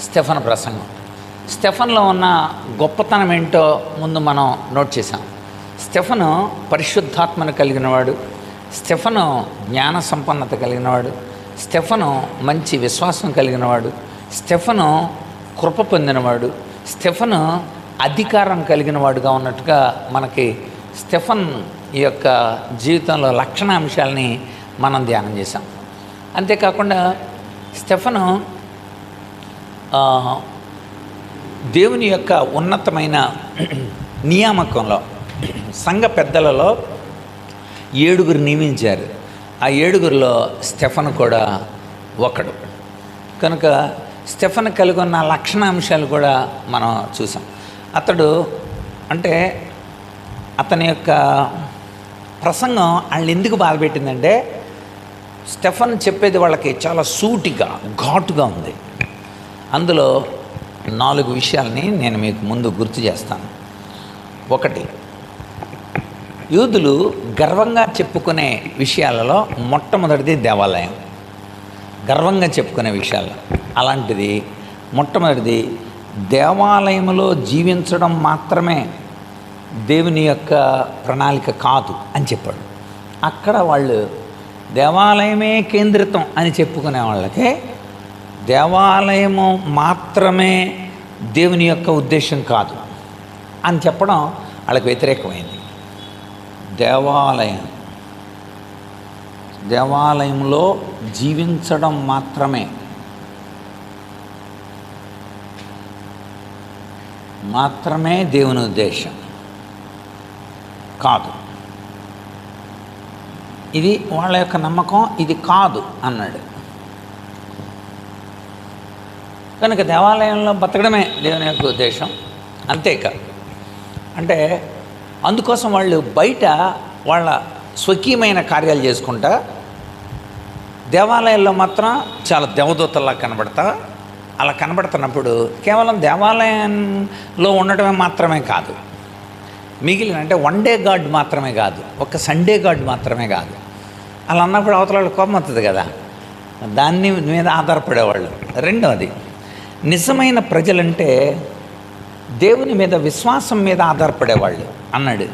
Stefan ప్రసంగం. స్టెఫన్లో ఉన్న గొప్పతనం ఏంటో ముందు మనం నోట్ చేసాం. స్టెఫను పరిశుద్ధాత్మను కలిగినవాడు, స్టెఫను జ్ఞాన సంపన్నత కలిగినవాడు, స్టెఫను మంచి విశ్వాసం కలిగినవాడు, స్టెఫను కృప పొందినవాడు, స్టెఫను అధికారం కలిగినవాడుగా ఉన్నట్టుగా మనకి స్టెఫన్ యొక్క జీవితంలో లక్షణాంశాలని మనం ధ్యానం చేశాం. అంతేకాకుండా స్టెఫను దేవుని యొక్క ఉన్నతమైన నియామకంలో సంఘ పెద్దలలో 7 నియమించారు. ఆ 7లో స్టెఫన్ కూడా ఒకడు. కనుక స్టెఫన్ కలిగి ఉన్న లక్షణాంశాలు కూడా మనం చూసాం. అతడు అంటే అతని యొక్క ప్రసంగం వాళ్ళు ఎందుకు బాధపెట్టిందంటే స్టెఫన్ చెప్పేది వాళ్ళకి చాలా సూటిగా ఘాటుగా ఉంది. అందులో 4 విషయాలని నేను మీకు ముందు గుర్తు చేస్తాను. 1, యూదులు గర్వంగా చెప్పుకునే విషయాలలో మొట్టమొదటిది దేవాలయం. గర్వంగా చెప్పుకునే విషయాల్లో అలాంటిది మొట్టమొదటిది దేవాలయంలో జీవించడం మాత్రమే దేవుని యొక్క ప్రణాళిక కాదు అని చెప్పాడు. అక్కడ వాళ్ళు దేవాలయమే కేంద్రితం అని చెప్పుకునే వాళ్ళకి దేవాలయము మాత్రమే దేవుని యొక్క ఉద్దేశం కాదు అని చెప్పడం వాళ్ళకి వ్యతిరేకమైంది. దేవాలయంలో జీవించడం మాత్రమే దేవుని ఉద్దేశం కాదు. ఇది వాళ్ళ యొక్క నమ్మకం. ఇది కాదు అన్నాడు. కనుక దేవాలయంలో బతకడమే దేవుని యొక్క ఉద్దేశం. అంతేకాదు అంటే అందుకోసం వాళ్ళు బయట వాళ్ళ స్వకీయమైన కార్యాలు చేసుకుంటా దేవాలయాల్లో మాత్రం చాలా దేవదూతల్లా కనబడతా. అలా కనబడుతున్నప్పుడు కేవలం దేవాలయంలో ఉండటమే మాత్రమే కాదు, మిగిలిన అంటే 1 డే గాడ్ మాత్రమే కాదు, ఒక సండే గాడ్ మాత్రమే కాదు. అలా అన్నప్పుడు అవతల వాళ్ళు కోపం వస్తుంది కదా, దాన్ని మీద ఆధారపడేవాళ్ళు. రెండవది, నిజమైన ప్రజలంటే దేవుని మీద విశ్వాసం మీద ఆధారపడేవాళ్ళు అన్నాడు.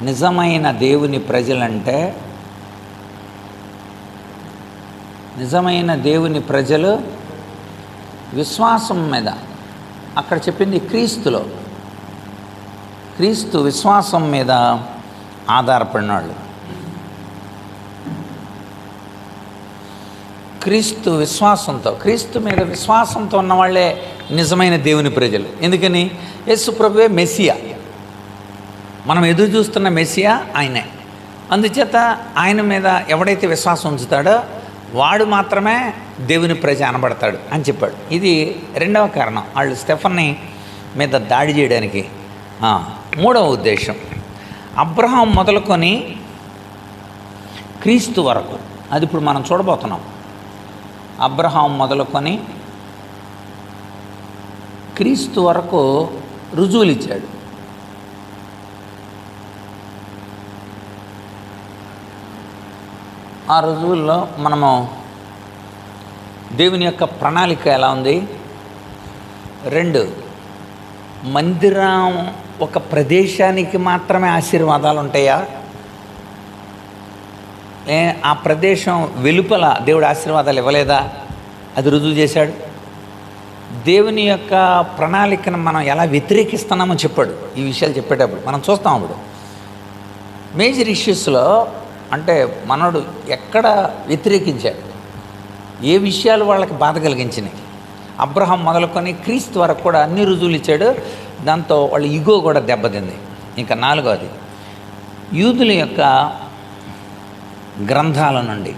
నిజమైన దేవుని ప్రజలంటే నిజమైన దేవుని ప్రజలు విశ్వాసం మీద, అక్కడ చెప్పింది క్రీస్తులో, క్రీస్తు విశ్వాసం మీద ఆధారపడిన వాళ్ళు. క్రీస్తు మీద విశ్వాసంతో ఉన్నవాళ్లే నిజమైన దేవుని ప్రజలు. ఎందుకని? యేసు ప్రభువే మెస్సియా, మనం ఎదురు చూస్తున్న మెస్సియా ఆయనే. అందుచేత ఆయన మీద ఎవడైతే విశ్వాసం ఉంచుతాడో వాడు మాత్రమే దేవుని ప్రజ అనబడతాడు అని చెప్పాడు. ఇది రెండవ కారణం వాళ్ళు స్టెఫన్ని మీద దాడి చేయడానికి. మూడవ ఉద్దేశం, అబ్రహాం మొదలుకొని క్రీస్తు వరకు, అది ఇప్పుడు మనం చూడబోతున్నాం. అబ్రహాం మొదలుకొని క్రీస్తు వరకు రుజువులు ఇచ్చాడు. ఆ రుజువుల్లో మనము దేవుని యొక్క ప్రణాళిక ఎలా ఉంది. 2, మందిరం ఒక ప్రదేశానికి మాత్రమే ఆశీర్వాదాలు ఉంటాయా, ఆ ప్రదేశం వెలుపల దేవుడు ఆశీర్వాదాలు ఇవ్వలేదా, అది రుజువు చేశాడు. దేవుని యొక్క ప్రణాళికను మనం ఎలా వ్యతిరేకిస్తున్నామో చెప్పాడు. ఈ విషయాలు చెప్పేటప్పుడు మనం చూస్తాం. అప్పుడు మేజర్ ఇష్యూస్లో అంటే మనోడు ఎక్కడ వ్యతిరేకించాడు, ఏ విషయాలు వాళ్ళకి బాధ కలిగించినాయి. అబ్రహాం మొదలుకొని క్రీస్తు వరకు కూడా అన్ని రుజువులు ఇచ్చాడు. దాంతో వాళ్ళ ఈగో కూడా దెబ్బతింది. ఇంకా 4వది, యూదుల యొక్క గ్రంథాల నుండి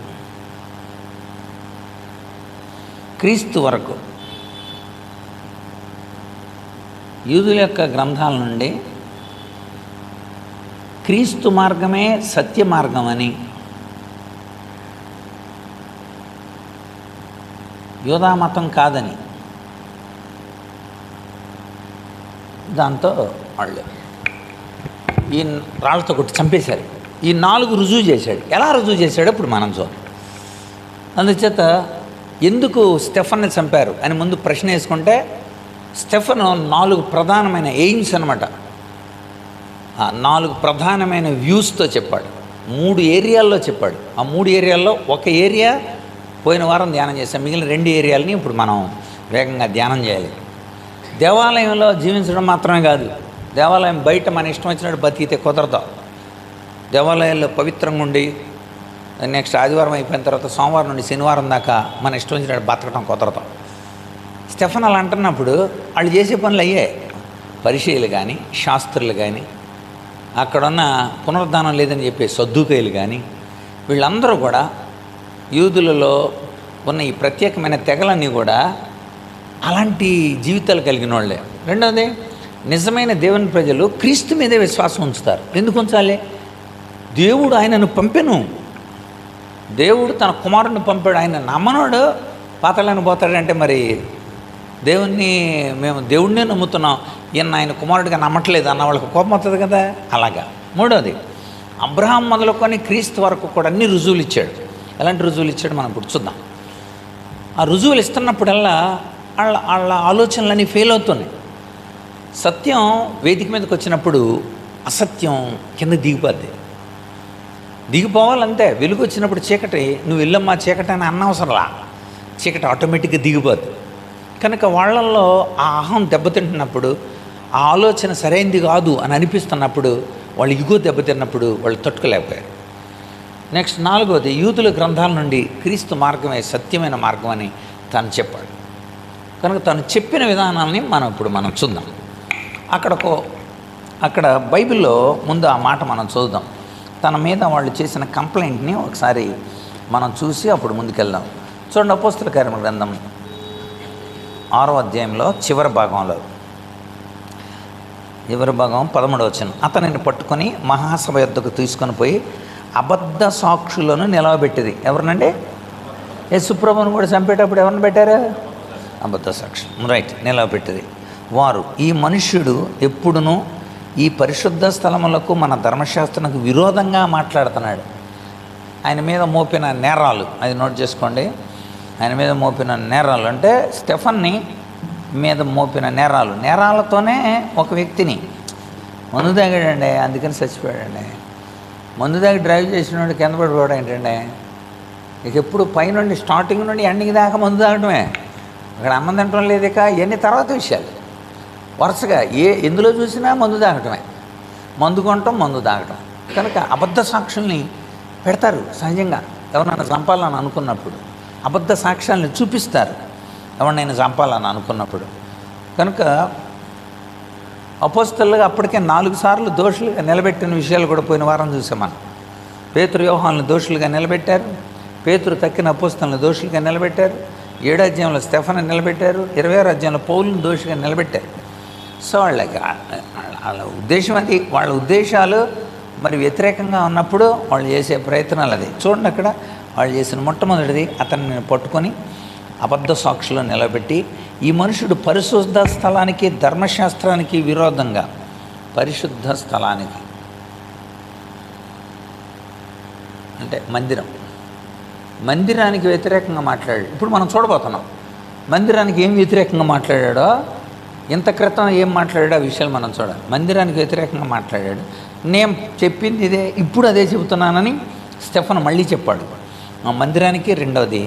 క్రీస్తు వరకు, యూదుల యొక్క గ్రంథాల నుండి క్రీస్తు మార్గమే సత్య మార్గం అని, యూదా మతం కాదని, దాంతో వాళ్ళు ఈ రాళ్ళతో కొట్టి చంపేశారు. ఈ 4 రుజువు చేశాడు. ఎలా రుజువు చేశాడో ఇప్పుడు మనం చూద్దాం. అందుచేత ఎందుకు స్టెఫన్ని చంపారు అని ముందు ప్రశ్న వేసుకుంటే, స్టెఫను 4 ప్రధానమైన ఎయిమ్స్ అనమాట, 4 ప్రధానమైన వ్యూస్తో చెప్పాడు. 3 ఏరియాల్లో చెప్పాడు. ఆ 3 ఏరియాల్లో ఒక ఏరియా పోయిన వారం ధ్యానం చేశాం. మిగిలిన 2 ఏరియాలని ఇప్పుడు మనం వేగంగా ధ్యానం చేయాలి. దేవాలయంలో జీవించడం మాత్రమే కాదు, దేవాలయం బయట మన ఇష్టం వచ్చినట్టు బతికితే కుదరదు. దేవాలయాల్లో పవిత్రంగా ఉండి నెక్స్ట్ ఆదివారం అయిపోయిన తర్వాత సోమవారం నుండి శనివారం దాకా మన ఇష్టం వచ్చినట్టు బతకడం కుదరదు. స్టెఫన్ అలా అంటున్నప్పుడు వాళ్ళు చేసే పనులు అయ్యే. పరిచయులు కానీ, శాస్త్రులు కానీ, అక్కడున్న పునరుద్ధానం లేదని చెప్పే సద్దుకయ్యులు కానీ, వీళ్ళందరూ కూడా యూదులలో ఉన్న ఈ ప్రత్యేకమైన తెగలన్నీ కూడా అలాంటి జీవితాలు కలిగిన వాళ్ళే. రెండవది, నిజమైన దేవుని ప్రజలు క్రీస్తు మీదే విశ్వాసం ఉంచుతారు. ఎందుకు ఉంచాలి? దేవుడు ఆయనను పంపెను, దేవుడు తన కుమారుడిని పంపాడు. ఆయన నమ్మనోడు పాతాళానికి పోతాడంటే మరి మేము దేవుడినే నమ్ముతున్నాం, ఈయన ఆయన కుమారుడిగా నమ్మట్లేదు అన్న వాళ్ళకి కోపం వస్తుంది కదా. అలాగా. మూడవది, అబ్రహాం మొదలుకొని క్రీస్తు వరకు కూడా అన్ని రుజువులు ఇచ్చాడు. ఎలాంటి రుజువులు ఇచ్చాడు మనం ఇప్పుడు చూద్దాం. ఆ రుజువులు ఇస్తున్నప్పుడల్లా వాళ్ళ ఆలోచనలన్నీ ఫెయిల్ అవుతున్నాయి. సత్యం వేదిక మీదకి వచ్చినప్పుడు అసత్యం కింద దిగిపోవాలంతే. వెలుగు వచ్చినప్పుడు చీకటి, నువ్వు వెళ్ళమ్మా చీకటి అని అన్నవసరంలా, చీకటి ఆటోమేటిక్గా దిగిపోద్ది. కనుక వాళ్ళల్లో ఆ అహం దెబ్బతింటున్నప్పుడు, ఆ ఆలోచన సరైనది కాదు అని అనిపిస్తున్నప్పుడు, వాళ్ళు ఇగో దెబ్బతిన్నప్పుడు వాళ్ళు తట్టుకోలేకపోయారు. నెక్స్ట్ 4వది, యూదుల గ్రంథాల నుండి క్రీస్తు మార్గమే సత్యమైన మార్గం అని తను చెప్పాడు. కనుక తను చెప్పిన విధానాన్ని మనం చూద్దాం. అక్కడ బైబిల్లో ముందు ఆ మాట మనం చూద్దాం. తన మీద వాళ్ళు చేసిన కంప్లైంట్ని ఒకసారి మనం చూసి అప్పుడు ముందుకెళ్దాం. చూడండి, అపోస్తల కార్యముల గ్రంథం 6వ అధ్యాయంలో చివరి భాగం 13వ వచనం. అతనిని పట్టుకొని మహాసభ యొద్దకు తీసుకొని పోయి అబద్ధ సాక్షులను నిలవబెట్టింది. ఎవరినండి? యేసుప్రభువును కూడా చంపేటప్పుడు ఎవరిని పెట్టారు? అబద్ధ సాక్షులు. రైట్, నిలవబెట్టింది. వారు, ఈ మనుష్యుడు ఎప్పుడునూ ఈ పరిశుద్ధ స్థలములకు మన ధర్మశాస్త్రానికి విరోధంగా మాట్లాడుతున్నాడు. ఆయన మీద మోపిన నేరాలు అది నోట్ చేసుకోండి. ఆయన మీద మోపిన నేరాలు అంటే స్టెఫన్ని మీద మోపిన నేరాలతోనే ఒక వ్యక్తిని మందు తాగాడండి, అందుకని చచ్చిపోయాడండి. మందు తాగి డ్రైవ్ చేసినోడు కింద పడిపోవడం ఏంటండి? ఇక ఎప్పుడు పైనుండి స్టార్టింగ్ నుండి ఎండింగ్ దాకా మందు తాగడమే. అక్కడ అన్నం తినడం లేదు. ఇక ఇవన్నీ తర్వాత విషయాలు. వరుసగా ఎందులో చూసినా మందు తాగటమే, మందు కొనటం, మందు తాగటం. కనుక అబద్ధ సాక్షుల్ని పెడతారు. సహజంగా ఎవరినైనా చంపాలని అనుకున్నప్పుడు అబద్ధ సాక్ష్యాలను చూపిస్తారు, ఎవరినైనా చంపాలని అనుకున్నప్పుడు. కనుక అపోస్తలుగా అప్పటికే 4 సార్లు దోషులుగా నిలబెట్టిన విషయాలు కూడా పోయిన వారం చూసాం మనం. పేతురు, యోహానులను దోషులుగా నిలబెట్టారు. పేతురు తక్కిన అపోస్తలులను దోషులుగా నిలబెట్టారు. 7వ అధ్యాయంలో స్టెఫన్ని నిలబెట్టారు. 20వ అధ్యాయంలో పౌలును దోషిగా నిలబెట్టారు. సో వాళ్ళ ఉద్దేశం అది. వాళ్ళ ఉద్దేశాలు మరి వ్యతిరేకంగా ఉన్నప్పుడు వాళ్ళు చేసే ప్రయత్నాలు అది. చూడండి, అక్కడ వాళ్ళు చేసిన మొట్టమొదటిది, అతన్ని పట్టుకొని అబద్ధ సాక్షులను నిలబెట్టి, ఈ మనుషుడు పరిశుద్ధ స్థలానికి ధర్మశాస్త్రానికి విరోధంగా, పరిశుద్ధ స్థలానికి అంటే మందిరానికి వ్యతిరేకంగా మాట్లాడాడు. ఇప్పుడు మనం చూడబోతున్నాం మందిరానికి ఏం వ్యతిరేకంగా మాట్లాడాడో. ఇంత క్రితం ఏం మాట్లాడాడో ఆ విషయాలు మనం చూడాలి. మందిరానికి వ్యతిరేకంగా మాట్లాడాడు. నేను చెప్పింది ఇదే, ఇప్పుడు అదే చెబుతున్నానని స్టెఫన్ మళ్ళీ చెప్పాడు. మందిరానికి, రెండవది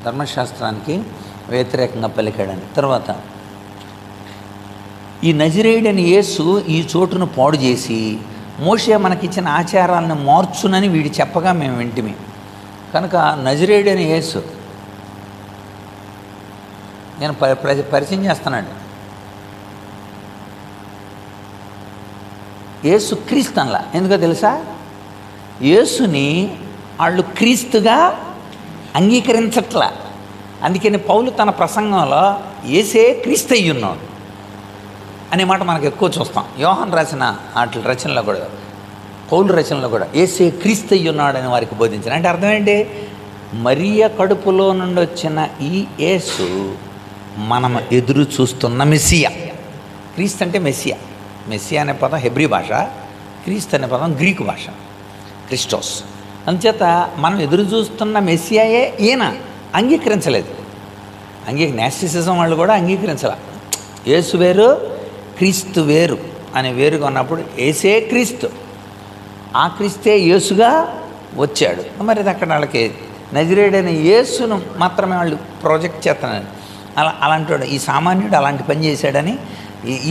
ధర్మశాస్త్రానికి వ్యతిరేకంగా పలికాడని. తర్వాత ఈ నజరేయుడని యేసు ఈ చోటును పాడు చేసి మోషే మనకిచ్చిన ఆచారాలను మార్చునని వీడు చెప్పగా మేము వింటిమి. కనుక నజరేయుడని యేసు నేను పరిచయం చేస్తున్నాడు. యేసు క్రీస్తు అనలా. ఎందుకో తెలుసా? యేసుని వాళ్ళు క్రీస్తుగా అంగీకరించట్లా. అందుకని పౌలు తన ప్రసంగంలో యేసే క్రీస్తు అయ్యున్నాడు అనే మాట మనకు ఎక్కువ చూస్తాం. యోహాను రాసిన వాటి రచనలో కూడా, పౌలు రచనలో కూడా యేసే క్రీస్తు అయ్యున్నాడని వారికి బోధించారు. అంటే అర్థం ఏంటి? మరియ కడుపులో నుండి వచ్చిన ఈ యేసు మనం ఎదురు చూస్తున్న మెస్సియా. క్రీస్తు అంటే మెస్సియా. మెస్సియా అనే పదం హెబ్రీ భాష, క్రీస్తు అనే పదం గ్రీకు భాష, క్రిస్టోస్. అందుచేత మనం ఎదురు చూస్తున్న మెస్సియాయే ఈయన అంగీకరించలేదు. నాస్టిసిజం వాళ్ళు కూడా అంగీకరించాల. యేసు వేరు, క్రీస్తు వేరు అని వేరుగా ఉన్నప్పుడు యేసే క్రీస్తు, ఆ క్రీస్తే యేసుగా వచ్చాడు. మరి అది అక్కడ వాళ్ళకి నజరేయుడైన యేసును మాత్రమే వాళ్ళు ప్రాజెక్ట్ చేస్తున్నాడు. అలాంటి వాడు, ఈ సామాన్యుడు అలాంటి పని చేశాడని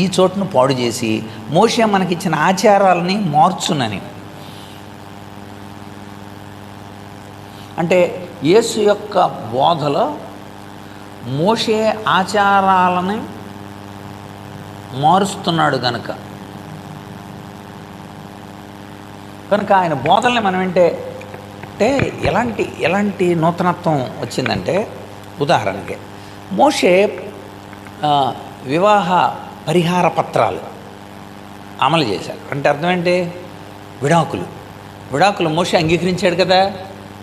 ఈ చోటును పాడు చేసి మోషే మనకిచ్చిన ఆచారాలని మార్చునని. అంటే యేసు యొక్క బోధలో మోషే ఆచారాలని మారుస్తున్నాడు కనుక ఆయన బోధల్ని మనం అంటే ఎలాంటి నూతనత్వం వచ్చిందంటే, ఉదాహరణకి మోషే వివాహ పరిహార పత్రాలు అమలు చేశారు. అంటే అర్థం ఏంటి? విడాకులు మోషే అంగీకరించాడు కదా.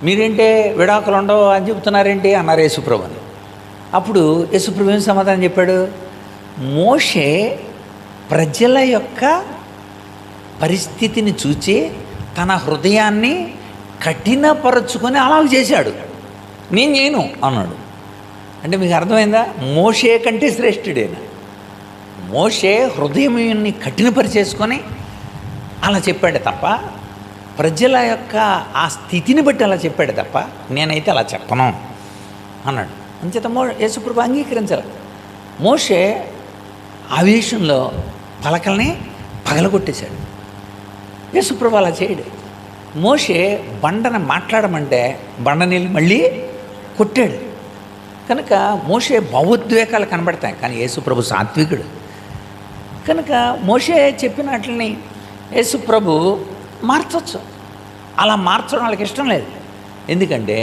మీరేంటే విడాకులు ఉండవు అని చెబుతున్నారేంటి అన్నారు యేసుప్రభుని. అప్పుడు యేసుప్రభు ఏం సమాధానం చెప్పాడు? మోషే ప్రజల యొక్క పరిస్థితిని చూచి తన హృదయాన్ని కఠినపరుచుకొని అలా చేశాడు, నేను చేయను అన్నాడు. అంటే మీకు అర్థమైందా? మోషే కంటే శ్రేష్ఠుడేనా? మోషే హృదయాన్ని కఠినపరిచేసుకొని అలా చెప్పాడు తప్ప, ప్రజల యొక్క ఆ స్థితిని బట్టి అలా చెప్పాడు తప్ప, నేనైతే అలా చెప్పను అన్నాడు. అంచేత యేసుప్రభు అంగీకరించాలి. మోషే ఆవేశంలో పలకల్ని పగలగొట్టేశాడు. యేసుప్రభు అలా చేయడు. మోషే బండను మాట్లాడమంటే బండ నీళ్ళు మళ్ళీ కొట్టాడు. కనుక మోషే భావోద్వేగాలు కనబడతాయి, కానీ యేసుప్రభు సాత్వికుడు కనుక మోషే చెప్పినట్లని యేసుప్రభు మార్చవచ్చు. అలా మార్చడం వాళ్ళకి ఇష్టం లేదు. ఎందుకంటే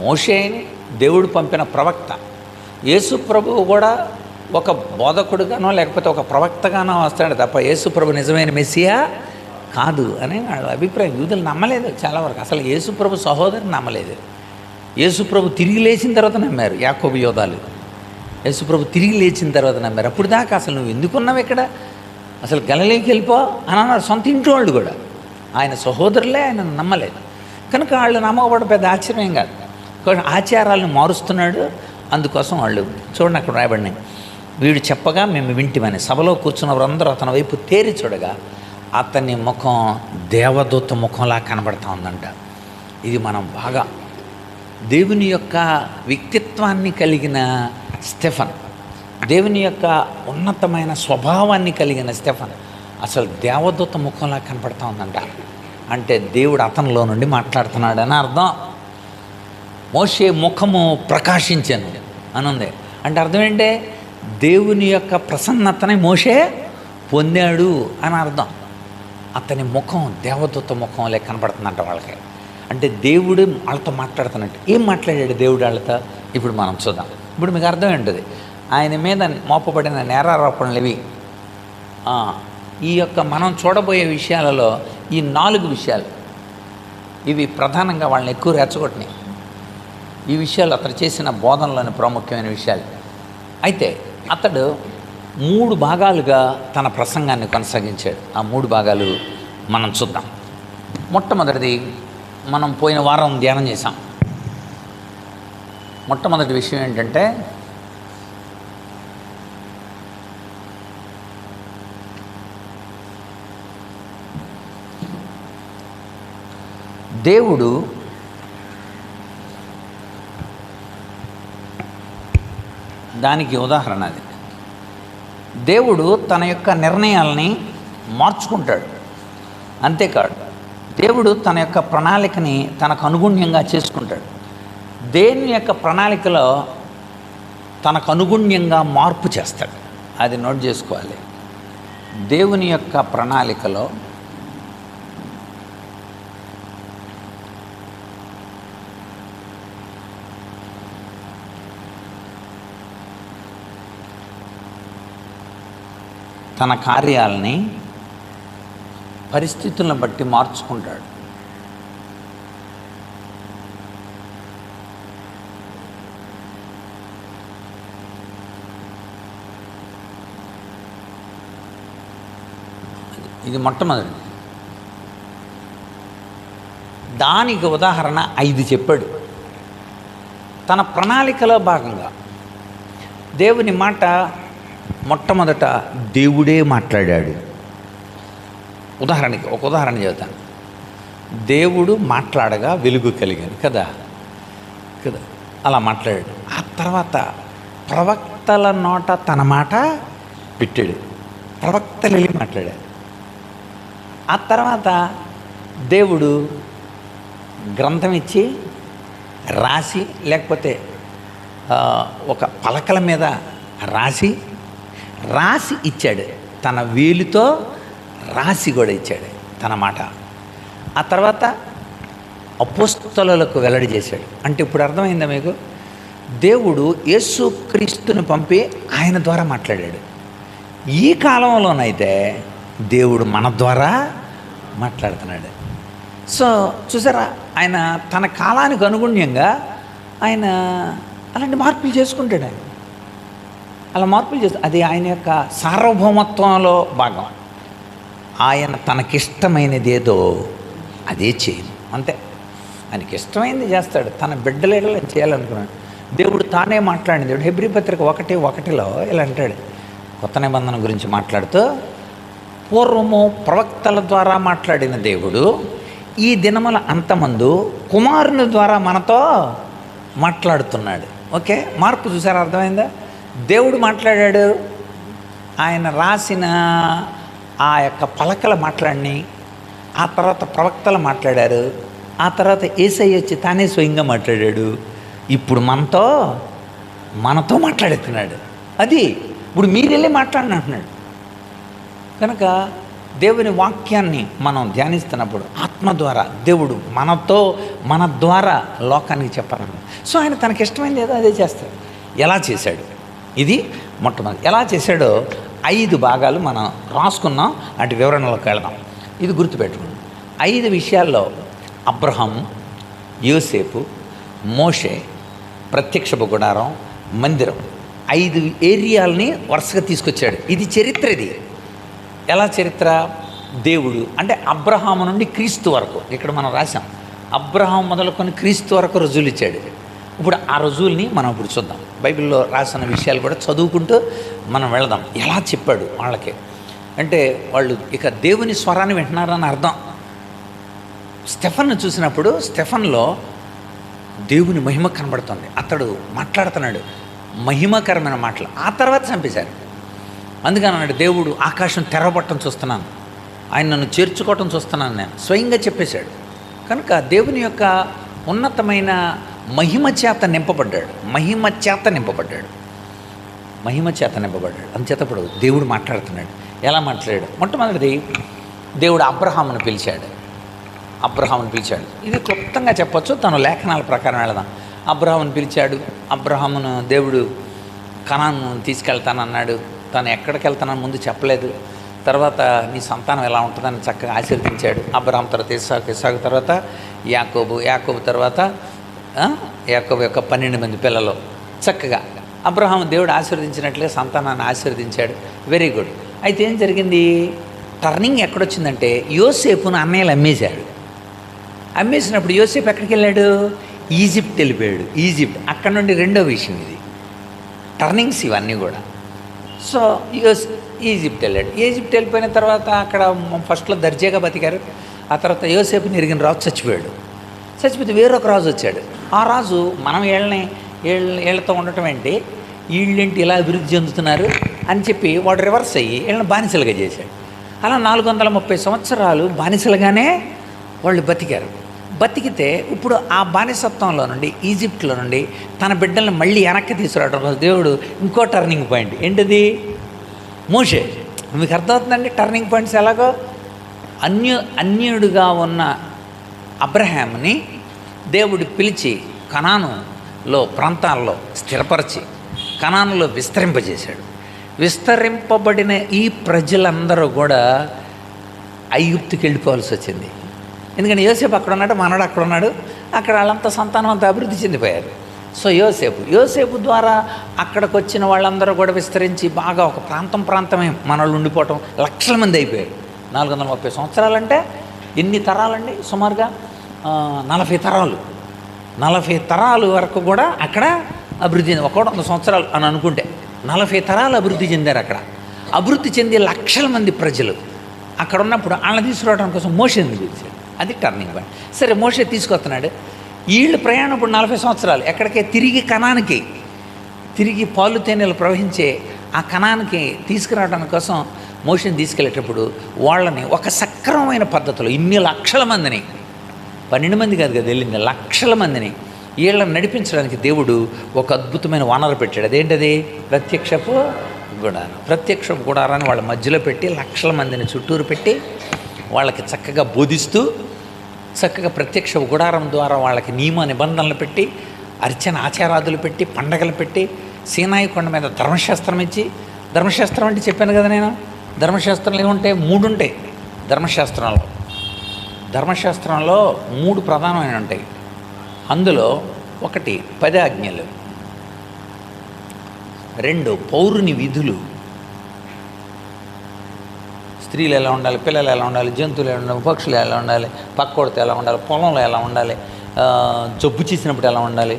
మోషేని దేవుడు పంపిన ప్రవక్త, యేసుప్రభు కూడా ఒక బోధకుడుగానో లేకపోతే ఒక ప్రవక్తగానో వస్తాడు తప్ప యేసుప్రభు నిజమైన మెస్సియా కాదు అని వాళ్ళ అభిప్రాయం. యూదులు నమ్మలేదు చాలా వరకు. అసలు యేసుప్రభు సహోదరుని నమ్మలేదు. యేసుప్రభు తిరిగి లేచిన తర్వాత నమ్మారు యాకోబు యోధాలు. యేసుప్రభు తిరిగి లేచిన తర్వాత నమ్మారు. అప్పుడు దాకా అసలు నువ్వు ఎందుకున్నావు ఇక్కడ, అసలు గలిలయకి వెళ్ళిపో అని అన్నారు సొంత ఇంట్లో వాళ్ళు కూడా. ఆయన సహోదరులే ఆయన నమ్మలేదు. కనుక వాళ్ళు నమ్మకపోవడం పెద్ద ఆశ్చర్యం కాదు. ఆచారాలను మారుస్తున్నాడు. అందుకోసం వాళ్ళు చూడండి, అక్కడ రాయబడినాయి, వీడు చెప్పగా మేము వింటిమని. సభలో కూర్చున్న వారందరూ అతని వైపు తేరి చూడగా అతని ముఖం దేవదూత ముఖంలా కనబడతా ఉందంట. ఇది మనం బాగా దేవుని యొక్క వ్యక్తిత్వాన్ని కలిగిన స్టెఫన్, దేవుని యొక్క ఉన్నతమైన స్వభావాన్ని కలిగిన స్టెఫన్ అసలు దేవదూత ముఖంలా కనపడతా ఉందంట. అంటే దేవుడు అతనిలో నుండి మాట్లాడుతున్నాడని అర్థం. మోషే ముఖము ప్రకాశించాను అని ఉంది. అంటే అర్థం ఏంటి? దేవుని యొక్క ప్రసన్నతని మోషే పొందాడు అని అర్థం. అతని ముఖం దేవదూత ముఖంలే కనపడుతుందంట వాళ్ళకి. అంటే దేవుడు వాళ్ళతో మాట్లాడుతున్నట్టు. ఏం మాట్లాడాడు దేవుడు వాళ్ళతో? ఇప్పుడు మనం చూద్దాం. ఇప్పుడు మీకు అర్థం ఏంటది? ఆయన మీద మోపబడిన నేరారోపణలు ఇవి. ఈ యొక్క మనం చూడబోయే విషయాలలో ఈ 4 విషయాలు ఇవి ప్రధానంగా వాళ్ళని ఎక్కువ రెచ్చగొట్టినాయి. ఈ విషయాలు అతడు చేసిన బోధనలోని ప్రాముఖ్యమైన విషయాలు. అయితే అతడు 3 భాగాలుగా తన ప్రసంగాన్ని కొనసాగించాడు. ఆ 3 భాగాలు మనం చూద్దాం. మొట్టమొదటిది మనం పోయిన వారం ధ్యానం చేశాం. మొట్టమొదటి విషయం ఏంటంటే దేవుడు దానికి ఉదాహరణ అది. దేవుడు తన యొక్క నిర్ణయాలని మార్చుకుంటాడు. అంతేకాదు, దేవుడు తన యొక్క ప్రణాళికని తనకు అనుగుణ్యంగా చేసుకుంటాడు. దేవుని యొక్క ప్రణాళికలో తనకు అనుగుణ్యంగా మార్పు చేస్తాడు. అది నోట్ చేసుకోవాలి. దేవుని యొక్క ప్రణాళికలో తన కార్యాలని పరిస్థితులను బట్టి మార్చుకుంటాడు. ఇది మొట్టమొదటి. దానికి ఉదాహరణ 5 చెప్పాడు. తన ప్రణాళికలో భాగంగా దేవుని మాట మొట్టమొదట దేవుడే మాట్లాడాడు. ఉదాహరణకి ఒక ఉదాహరణ చెబుతాను. దేవుడు మాట్లాడగా వెలుగు కలిగింది కదా కదా, అలా మాట్లాడాడు. ఆ తర్వాత ప్రవక్తల నోట తన మాట పెట్టాడు. ప్రవక్తలు వెళ్ళి మాట్లాడారు. ఆ తర్వాత దేవుడు గ్రంథం ఇచ్చి రాసి, లేకపోతే ఒక పలకల మీద రాసి ఇచ్చాడు. తన వేలుతో రాసి కూడా ఇచ్చాడు తన మాట. ఆ తర్వాత అపోస్తలులకు వెల్లడి చేశాడు. అంటే ఇప్పుడు అర్థమైందా మీకు? దేవుడు యేసుక్రీస్తుని పంపి ఆయన ద్వారా మాట్లాడాడు. ఈ కాలంలోనైతే దేవుడు మన ద్వారా మాట్లాడుతున్నాడు. సో చూసారా, ఆయన తన కాలానికి అనుగుణ్యంగా ఆయన అలాంటి మార్పులు చేసుకుంటాడు. ఆయన అలా మార్పులు చేస్తాడు. అది ఆయన యొక్క సార్వభౌమత్వంలో భాగం. ఆయన తనకిష్టమైనది ఏదో అదే చేయదు, అంతే. ఆయనకి ఇష్టమైంది చేస్తాడు. తన బిడ్డలేడలో చేయాలనుకున్నాడు. దేవుడు తానే మాట్లాడింది. దేవుడు హెబ్రీ పత్రిక 1:1 ఇలా అంటాడు, కొత్త నిబంధన గురించి మాట్లాడుతూ, పూర్వము ప్రవక్తల ద్వారా మాట్లాడిన దేవుడు ఈ దినముల అంతమందు కుమారుని ద్వారా మనతో మాట్లాడుతున్నాడు. ఓకే, మార్పు చూసారా? అర్థమైందా? దేవుడు మాట్లాడాడు. ఆయన రాసిన ఆ యొక్క పలకలు మాట్లాడిని, ఆ తర్వాత ప్రవక్తలు మాట్లాడారు, ఆ తర్వాత యేసయ్య వచ్చి తానే స్వయంగా మాట్లాడాడు. ఇప్పుడు మనతో మాట్లాడుతున్నాడు. అది ఇప్పుడు మీరు వెళ్ళి మాట్లాడిన అంటున్నాడు. కనుక దేవుని వాక్యాన్ని మనం ధ్యానిస్తున్నప్పుడు ఆత్మ ద్వారా దేవుడు మన ద్వారా లోకానికి చెప్పాలన్నాడు. సో ఆయన తనకిష్టమైంది ఏదో అదే చేస్తాడు. ఎలా చేశాడు? ఇది మొట్టమొదటి ఎలా చేశాడో 5 భాగాలు మనం రాసుకున్నాం. అటు వివరణలోకి వెళదాం. ఇది గుర్తుపెట్టుకున్నాం. 5 విషయాల్లో అబ్రహాము, యోసేపు, మోషే, ప్రత్యక్షపు గుడారం, మందిరం, 5 ఏరియాలని వరుసగా తీసుకొచ్చాడు. ఇది చరిత్ర. ఇది ఎలా చరిత్ర? దేవుడు అంటే అబ్రహాము నుండి క్రీస్తు వరకు ఇక్కడ మనం రాసాం. అబ్రహాం మొదలుకొని క్రీస్తు వరకు రుజువులు ఇచ్చాడు. ఇప్పుడు ఆ రుజువుల్ని మనం ఇప్పుడు చూద్దాం. బైబిల్లో రాసిన విషయాలు కూడా చదువుకుంటూ మనం వెళదాం. ఎలా చెప్పాడు వాళ్ళకి అంటే వాళ్ళు ఇక దేవుని స్వరాన్ని వింటున్నారని అర్థం. స్టెఫన్ను చూసినప్పుడు స్టెఫన్లో దేవుని మహిమ కనబడుతుంది. అతడు మాట్లాడుతున్నాడు మహిమకరమైన మాటలు. ఆ తర్వాత చంపేశారు. అందుకని అన్నాడు, దేవుడు ఆకాశం తెరవబట్టం చూస్తున్నాను, ఆయన నన్ను చేర్చుకోవటం చూస్తున్నాను నేను స్వయంగా చెప్పేశాడు. కనుక దేవుని యొక్క ఉన్నతమైన మహిమ చేత నింపబడ్డాడు. అందుచేత ఇప్పుడు దేవుడు మాట్లాడుతున్నాడు. ఎలా మాట్లాడాడు? మొట్టమొదటిది దేవుడు అబ్రహామును పిలిచాడు. ఇది క్లుప్తంగా చెప్పొచ్చు, తను లేఖనాల ప్రకారం వెళదాం. అబ్రహామును పిలిచాడు. అబ్రహామును దేవుడు కనాను తీసుకెళ్తానన్నాడు. తను ఎక్కడికి వెళ్తానని ముందు చెప్పలేదు. తర్వాత నీ సంతానం ఎలా ఉంటుందని చక్కగా ఆశీర్వదించాడు. అబ్రహాం తర్వాత ఇస్సాకు తర్వాత యాకోబు తర్వాత యాకోబు యొక్క 12 మంది పిల్లలు. చక్కగా అబ్రహాం దేవుడు ఆశీర్వదించినట్లుగా సంతానాన్ని ఆశీర్వదించాడు. Very good. అయితే ఏం జరిగింది? టర్నింగ్ ఎక్కడొచ్చిందంటే యోసేపును అన్నయ్యలు అమ్మేసినప్పుడు యోసేపు ఎక్కడికి వెళ్ళాడు? ఈజిప్ట్ వెళ్ళిపోయాడు. అక్కడ నుండి రెండో విషయం ఇది. టర్నింగ్స్ ఇవన్నీ కూడా. సో ఈజిప్ట్ వెళ్ళిపోయిన తర్వాత అక్కడ ఫస్ట్లో దర్జాగా బతికారు. ఆ తర్వాత యోసేపుని ఎరిగిన రాజు చచ్చిపోతే వేరొక రాజు వచ్చాడు. ఆ రాజు మనం ఏళ్ళతో ఉండటం ఏంటి, వీళ్ళేంటి ఇలా అభివృద్ధి చెందుతున్నారు అని చెప్పి వాడు రివర్స్ అయ్యి వీళ్ళని బానిసలుగా చేశాడు. అలా 430 సంవత్సరాలు బానిసలుగానే వాళ్ళు బతికితే ఇప్పుడు ఆ బానిసత్వంలో నుండి ఈజిప్ట్లో నుండి తన బిడ్డల్ని మళ్ళీ వెనక్కి తీసుకురావడం దేవుడు ఇంకో టర్నింగ్ పాయింట్. ఏంటిది? మోషే. మీకు అర్థమవుతుందండి టర్నింగ్ పాయింట్స్ ఎలాగో? అన్యుడుగా ఉన్న అబ్రహాముని దేవుడు పిలిచి కనానులో ప్రాంతాల్లో స్థిరపరిచి కనానులో విస్తరింపజేశాడు. విస్తరింపబడిన ఈ ప్రజలందరూ కూడా ఐగుప్తుకి వెళ్ళిపోవాల్సి వచ్చింది. ఎందుకంటే యోసేపు అక్కడ ఉన్నాడు, మనడు అక్కడ ఉన్నాడు. అక్కడ వాళ్ళంతా సంతానం అంతా అభివృద్ధి చెందిపోయారు. సో యోసేపు ద్వారా అక్కడికి వచ్చిన వాళ్ళందరూ కూడా విస్తరించి బాగా ఒక ప్రాంతమే మనోళ్ళు ఉండిపోవటం, లక్షల మంది అయిపోయారు. 430 సంవత్సరాలంటే ఎన్ని తరాలండి? సుమారుగా 40 తరాలు 40 తరాలు వరకు కూడా అక్కడ అభివృద్ధి చెంది, ఒకటి 100 సంవత్సరాలు అని అనుకుంటే 40 తరాలు అభివృద్ధి చెందారు. అక్కడ అభివృద్ధి చెంది లక్షల మంది ప్రజలు అక్కడ ఉన్నప్పుడు వాళ్ళని తీసుకురావడం కోసం మోషేని పిలిచాడు. అది టర్నింగ్ పాయింట్. సరే, మోషే తీసుకొస్తున్నాడు. వీళ్ళు ప్రయాణం ఇప్పుడు 40 సంవత్సరాలు ఎక్కడికే తిరిగి కనానికి, తిరిగి పాలు తేనెలు ప్రవహించే ఆ కనానికి తీసుకురావడానికి కోసం మోషేని తీసుకెళ్ళేటప్పుడు వాళ్ళని ఒక సక్రమమైన పద్ధతిలో ఇన్ని లక్షల మందిని, 12 మంది కాదు కదా వెళ్ళింది, లక్షల మందిని వీళ్ళని నడిపించడానికి దేవుడు ఒక అద్భుతమైన వనరు పెట్టాడు. అదేంటది? ప్రత్యక్షపు గుడారం. ప్రత్యక్షపు గుడారాన్ని వాళ్ళ మధ్యలో పెట్టి లక్షల మందిని చుట్టూరు పెట్టి వాళ్ళకి చక్కగా బోధిస్తూ, చక్కగా ప్రత్యక్ష గుడారం ద్వారా వాళ్ళకి నియమ నిబంధనలు పెట్టి, అర్చన ఆచారాదులు పెట్టి, పండగలు పెట్టి, సీనాయి కొండ మీద ధర్మశాస్త్రం ఇచ్చి, ధర్మశాస్త్రం అంటే చెప్పాను కదా నేను, ధర్మశాస్త్రంలో ఏముంటాయి? 3 ఉంటాయి ధర్మశాస్త్రంలో. ధర్మశాస్త్రంలో 3 ప్రధానమైన ఉంటాయి. అందులో 1 10 ఆజ్ఞలు, 2 పౌరుని విధులు, స్త్రీలు ఎలా ఉండాలి, పిల్లలు ఎలా ఉండాలి, జంతువులు ఎలా ఉండాలి, పక్షులు ఎలా ఉండాలి, పక్కోడితో ఎలా ఉండాలి, పొలంలో ఎలా ఉండాలి, జబ్బు చేసినప్పుడు ఎలా ఉండాలి,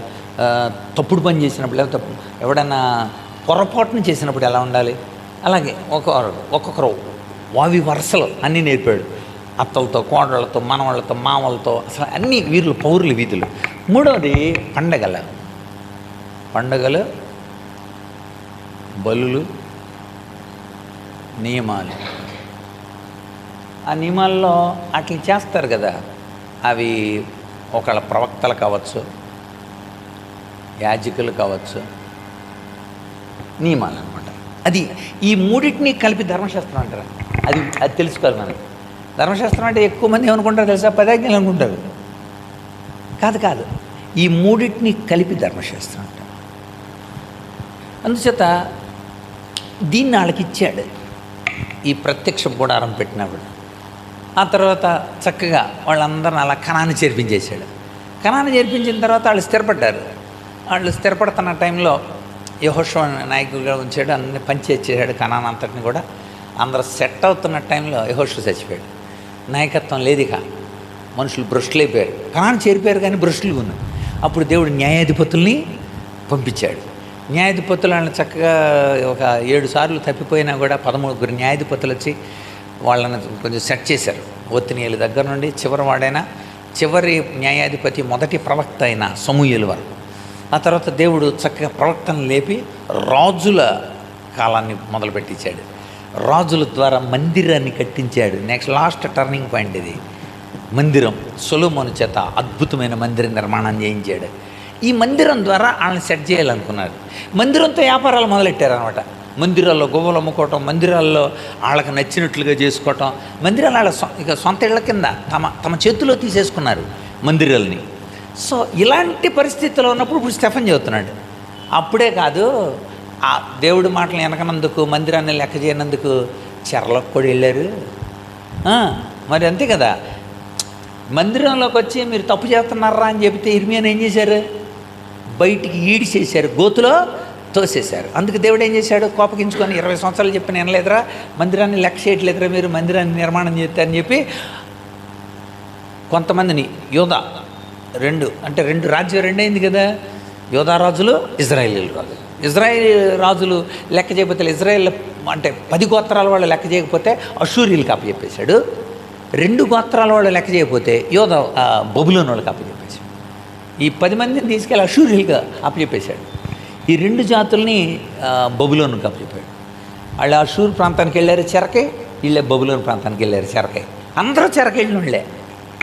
తప్పుడు పని చేసినప్పుడు, లేకపోతే ఎవడైనా పొరపాటును చేసినప్పుడు ఎలా ఉండాలి, అలాగే ఒక్కొక్కరు వావి వరుసలు అన్నీ నేర్పాడు. అత్తలతో, కోడళ్ళతో, మనవాళ్ళతో, మామలతో, అసలు అన్ని వీరులు పౌరుల వీధులు. 3వది పండగలు, బలులు, నియమాలు. ఆ నియమాల్లో అట్లా చేస్తారు కదా, అవి ఒకళ్ళ ప్రవక్తలు కావచ్చు, యాజకులు కావచ్చు, నియమాలు అనమాట. అది ఈ 3టిని కలిపి ధర్మశాస్త్రం అంటారు. అది తెలుసుకోవాలి మనకి. ధర్మశాస్త్రం అంటే ఎక్కువ మంది ఏమనుకుంటారు తెలుసా? 10 ఆజ్ఞలు అనుకుంటారు. కాదు, ఈ 3టిని కలిపి ధర్మశాస్త్రం అంటారు. అందుచేత దీన్ని వాళ్ళకి ఇచ్చాడు ఈ ప్రత్యక్ష గుడారం పెట్టినప్పుడు. ఆ తర్వాత చక్కగా వాళ్ళందరిని అలా కనాన్ని చేర్పించేశాడు. కనాన్ని చేర్పించిన తర్వాత వాళ్ళు స్థిరపడ్డారు. వాళ్ళు స్థిరపడుతున్న టైంలో యెహోషువ నాయకుడిగా ఉంచాడు. అన్ని పంచేసాడు కనాన్ అంతటిని కూడా. అందరూ సెట్ అవుతున్న టైంలో యెహోషువ చచ్చిపోయాడు. నాయకత్వం లేదు, ఇక మనుషులు భ్రష్టులైపోయారు. కనాన్ చేరిపోయారు కానీ భ్రష్టులుగా ఉన్నారు. అప్పుడు దేవుడు న్యాయాధిపతుల్ని పంపించాడు. న్యాయాధిపతులను చక్కగా ఒక 7 సార్లు తప్పిపోయినా కూడా 13 న్యాయాధిపతులు వచ్చి వాళ్ళని కొంచెం సెట్ చేశారు. ఒత్తినీయుల దగ్గర నుండి చివరి న్యాయాధిపతి మొదటి ప్రవక్త అయిన సమూయేలు వరకు. ఆ తర్వాత దేవుడు చక్కగా ప్రవక్తను లేపి రాజుల కాలాన్ని మొదలుపెట్టించాడు. రాజుల ద్వారా మందిరాన్ని కట్టించాడు. లాస్ట్ టర్నింగ్ పాయింట్ ఇది. మందిరం సొలొమోను చేత అద్భుతమైన మందిర నిర్మాణం చేయించాడు. ఈ మందిరం ద్వారా వాళ్ళని సెట్ చేయాలనుకున్నారు. మందిరంతో వ్యాపారాలు మొదలెట్టారనమాట. మందిరాల్లో గొవ్వలు అమ్ముకోవటం, మందిరాల్లో వాళ్ళకి నచ్చినట్లుగా చేసుకోవటం, మందిరాలు వాళ్ళ ఇక సొంత ఇళ్ల కింద తమ చేతిలో తీసేసుకున్నారు మందిరాలని. సో ఇలాంటి పరిస్థితుల్లో ఉన్నప్పుడు ఇప్పుడు స్టెఫన్ చెబుతున్నాడు. అప్పుడే కాదు, ఆ దేవుడి మాటలు వెనకనందుకు, మందిరాన్ని లెక్క చేయనందుకు చెరలోకి కూడా వెళ్ళారు. మరి అంతే కదా, మందిరంలోకి వచ్చి మీరు తప్పు చేస్తున్నారా అని చెబితే ఇర్మియాని ఏం చేశారు? బయటికి ఈడ్చేశారు, గోతులో తోసేశారు. అందుకు దేవుడు ఏం చేశాడు? కోపగించుకొని 20 సంవత్సరాలు చెప్పి నేను లేదురా, మందిరాన్ని లెక్క చేయట్లేదురా, మీరు మందిరాన్ని నిర్మాణం చేస్తారని చెప్పి కొంతమందిని యోధా 2 రాజ్యం 2 అయింది కదా. యోధా రాజులు, ఇజ్రాయేల్ రాజులు. ఇజ్రాయేల్ రాజులు లెక్క చేయకపోతే, ఇజ్రాయేల్ అంటే 10 గోత్రాల వాళ్ళు లెక్క చేయకపోతే అషూరీలకు అప్పచెప్పేశాడు. 2 గోత్రాల వాళ్ళు లెక్క చేయకపోతే బబులోను వాళ్ళకి అప్పచెప్పేశాడు. ఈ 10 మందిని తీసుకెళ్ళి అషూరీలుగా అప్పచెప్పేశాడు. ఈ 2 జాతుల్ని బబులోనుకి అప్పచెప్పాడు. వాళ్ళు అషూర్ ప్రాంతానికి వెళ్ళారు చెరకే, వీళ్ళే బబులోను ప్రాంతానికి వెళ్ళారు చెరకే. అందరూ చెరకెళ్ళినోళ్ళే.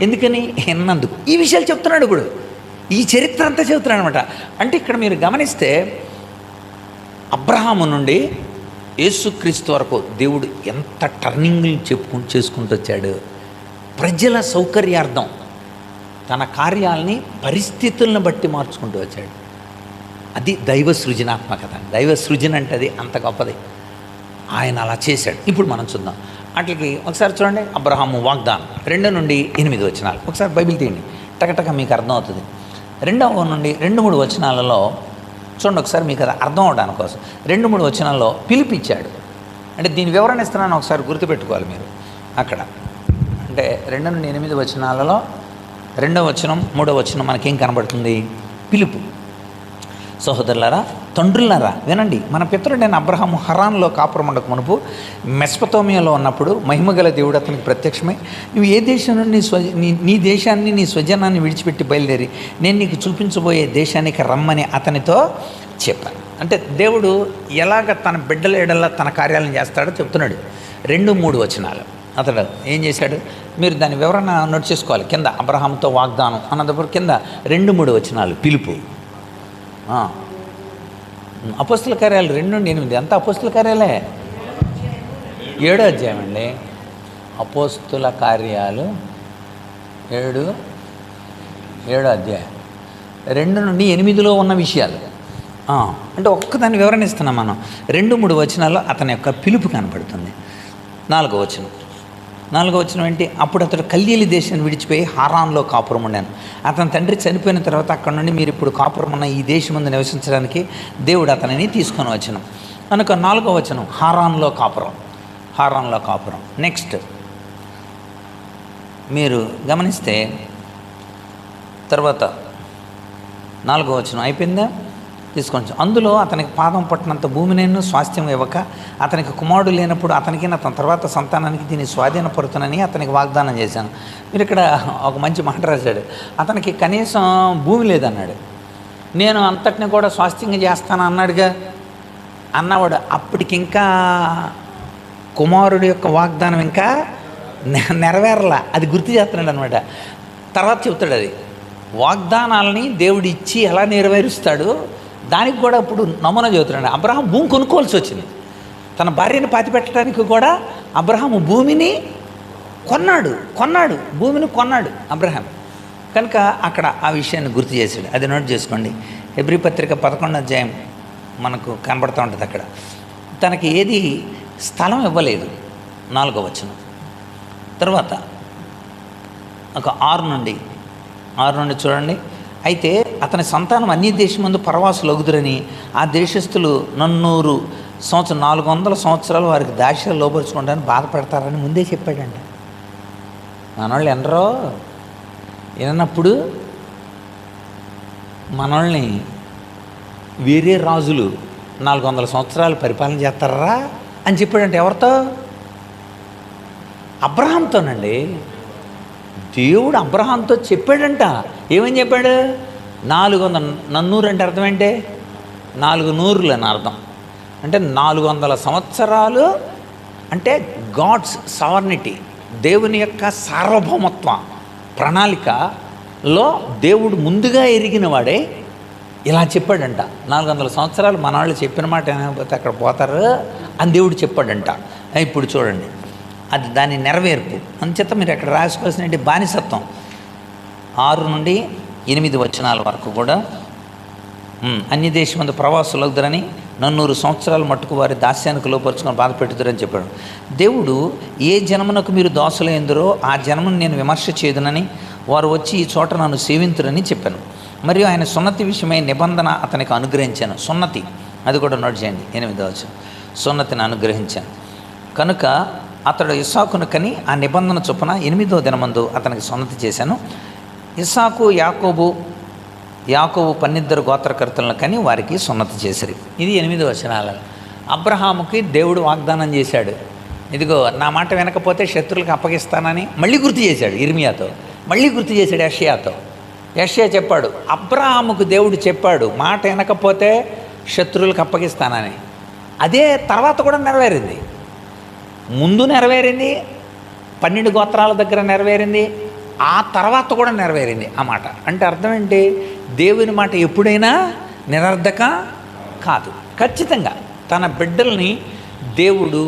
ఎందుకని? ఎన్నందుకు. ఈ విషయాలు చెప్తున్నాడు ఇప్పుడు. ఈ చరిత్ర అంతా చెబుతున్నాడు అనమాట. అంటే ఇక్కడ మీరు గమనిస్తే అబ్రహాము నుండి యేసుక్రీస్తు వరకు దేవుడు ఎంత టర్నింగ్లు చేసుకుంటూ వచ్చాడు. ప్రజల సౌకర్యార్థం తన కార్యాలని పరిస్థితులను బట్టి మార్చుకుంటూ వచ్చాడు. అది దైవ సృజనాత్మకత. దైవ సృజన అంటే అది అంత గొప్పది. ఆయన అలా చేశాడు. ఇప్పుడు మనం చూద్దాం. అట్లకి ఒకసారి చూడండి, అబ్రహాము వాగ్దానం 2 నుండి 8 వచనాలు. ఒకసారి బైబిల్ తీయండి, టకటక మీకు అర్థమవుతుంది. 2వ నుండి 2-3 వచనాలలో చూడండి ఒకసారి, మీకు అది అర్థం అవడానికి కోసం. 2-3 వచనాల్లో పిలిపిచ్చాడు. అంటే దీని వివరణ ఇస్తున్నాను, ఒకసారి గుర్తుపెట్టుకోవాలి మీరు. అక్కడ అంటే 2 నుండి 8 వచనాలలో రెండవ వచనం మూడవ వచనం మనకేం కనబడుతుంది? పిలుపు. సహోదరులారా, తండ్రులారా వినండి. మన పితరుడైన అబ్రహాము హరాన్లో కాపురముండక మునుపు మెస్పతోమియాలో ఉన్నప్పుడు మహిమగల దేవుడు అతనికి ప్రత్యక్షమై, నువ్వు ఏ దేశం నుండి నీ దేశాన్ని నీ స్వజనాన్ని విడిచిపెట్టి బయలుదేరి నేను నీకు చూపించబోయే దేశానికి రమ్మని అతనితో చెప్పాను. అంటే దేవుడు ఎలాగ తన బిడ్డల ఎడల తన కార్యాలను చేస్తాడో చెప్తున్నాడు. 2-3 వచనాలు. అతడు ఏం చేశాడు? మీరు దాని వివరణ నోట్ చేసుకోవాలి. కింద అబ్రహాంతో వాగ్దానం అన్నప్పుడు కింద 2-3 వచనాలు పిలుపు. అపోస్తుల కార్యాలు 2-8 అంతా అపోస్తుల కార్యాలే. 7వ అధ్యాయం అండి. అపోస్తుల కార్యాలు 7వ అధ్యాయం 2-8లో ఉన్న విషయాలు. అంటే ఒక్కదాన్ని వివరణ ఇస్తున్నాం మనం. 2-3 వచనాల్లో అతని యొక్క పిలుపు కనపడుతుంది. 4వ వచనం ఏంటి? అప్పుడు అతడు కల్దీయుల దేశాన్ని విడిచిపోయి హారాన్లో కాపురం ఉండాను. అతని తండ్రి చనిపోయిన తర్వాత అక్కడ నుండి మీరు ఇప్పుడు కాపురం ఉన్న ఈ దేశం ముందు నివసించడానికి దేవుడు అతనిని తీసుకొని వచ్చాను కనుక 4వ వచనం హారాన్లో కాపురం. నెక్స్ట్ మీరు గమనిస్తే తర్వాత 4వ వచనం అయిపోయిందా? తీసుకొని అందులో అతనికి పాదం పట్టినంత భూమిని స్వాస్థ్యం ఇవ్వక అతనికి కుమారుడు లేనప్పుడు అతనికి అతని తర్వాత సంతానానికి దీన్ని స్వాధీనపడుతునని అతనికి వాగ్దానం చేశాను. మీరు ఇక్కడ ఒక మంచి మాట రాశాడు. అతనికి కనీసం భూమి లేదన్నాడు. నేను అంతటిని కూడా స్వాస్థ్యంగా చేస్తాను అన్నాడుగా. అన్నవాడు అప్పటికింకా కుమారుడు యొక్క వాగ్దానం ఇంకా నెరవేరలా. అది గుర్తు చేస్తున్నాడు అనమాట. తర్వాత చెప్తాడు అది వాగ్దానాలని దేవుడు ఇచ్చి ఎలా నెరవేరుస్తాడు దానికి కూడా ఇప్పుడు నమూనా చెబుతున్నాడు. అబ్రహాం భూమి కొనుక్కోవాల్సి వచ్చింది. తన భార్యను పాతిపెట్టడానికి కూడా అబ్రహాము భూమిని కొన్నాడు భూమిని కొన్నాడు అబ్రహాం. కనుక అక్కడ ఆ విషయాన్ని గుర్తు చేశాడు. అది నోట్ చేసుకోండి. హెబ్రీ పత్రిక 11వ అధ్యాయం మనకు కనబడుతూ ఉంటుంది. అక్కడ తనకి ఏది స్థలం ఇవ్వలేదు. 4వ వచనం తర్వాత ఒక 6 నుండి చూడండి. అయితే అతని సంతానం అన్ని దేశం ముందు పరవాసులు అగుదురని ఆ దేశస్తులు 400 సంవత్సరాలు వారికి దాస్యాలు లోపరుచుకోవడానికి బాధపడతారని ముందే చెప్పాడంట. మనోళ్ళు ఎనరో వినప్పుడు మనోళ్ళని వేరే రాజులు 400 సంవత్సరాలు పరిపాలన చేస్తారా అని చెప్పాడంట. ఎవరితో? అబ్రహాంతోనండి. దేవుడు అబ్రహాంతో చెప్పాడంట. ఏమని చెప్పాడు? 400 అంటే అర్థం ఏంటి? 400 అని అర్థం. అంటే 400 సంవత్సరాలు అంటే గాడ్స్ సావర్నిటీ, దేవుని యొక్క సార్వభౌమత్వ ప్రణాళికలో దేవుడు ముందుగా ఎరిగిన వాడే ఇలా చెప్పాడంట. 400 సంవత్సరాలు మన వాళ్ళు చెప్పిన మాట ఏమైపోతే అక్కడ పోతారు అని దేవుడు చెప్పాడంట. ఇప్పుడు చూడండి, అది దాని నెరవేర్పు. అందుచేత మీరు అక్కడ రాసుకోవాల్సిన బానిసత్వం 6-8 వచనాల వరకు కూడా అన్ని దేశం మంది ప్రవాసులు అవుతారని 400 సంవత్సరాలు మట్టుకు వారి దాస్యానికి లోపరుచుకొని బాధ పెట్టుతారని చెప్పాడు. దేవుడు ఏ జనమునకు మీరు దాసులైందరో ఆ జనమును నేను విమర్శ చేయదునని వారు వచ్చి ఈ చోట నన్ను సేవింతురని చెప్పాను. మరియు ఆయన సున్నతి విషయమై నిబంధన అతనికి అనుగ్రహించాను. సున్నతి అది కూడా నోట్ చేయండి. 8వ వచనం సున్నతిని అనుగ్రహించాను. కనుక అతడు ఇస్సాకును కని ఆ నిబంధన చొప్పున 8వ దినమందు అతనికి సున్నతి చేశాను. ఇస్సాకు యాకోబు 12 గోత్రకర్తలను కని వారికి సున్నతి చేసిరి. ఇది 8వ వచనాలు. అబ్రహాముకి దేవుడు వాగ్దానం చేశాడు. ఇదిగో నా మాట వినకపోతే శత్రువులకు అప్పగిస్తానని మళ్ళీ గుర్తు చేశాడు. ఇర్మియాతో మళ్ళీ గుర్తు చేశాడు. యెషయా చెప్పాడు. అబ్రహాముకు దేవుడు చెప్పాడు మాట వినకపోతే శత్రువులకు అప్పగిస్తానని. అదే తర్వాత కూడా నెరవేరింది. ముందు నెరవేరింది, 12 గోత్రాల దగ్గర నెరవేరింది, ఆ తర్వాత కూడా నెరవేరింది ఆ మాట. అంటే అర్థం ఏంటి? దేవుని మాట ఎప్పుడైనా నిరర్ధక కాదు. ఖచ్చితంగా తన బిడ్డల్ని దేవుడు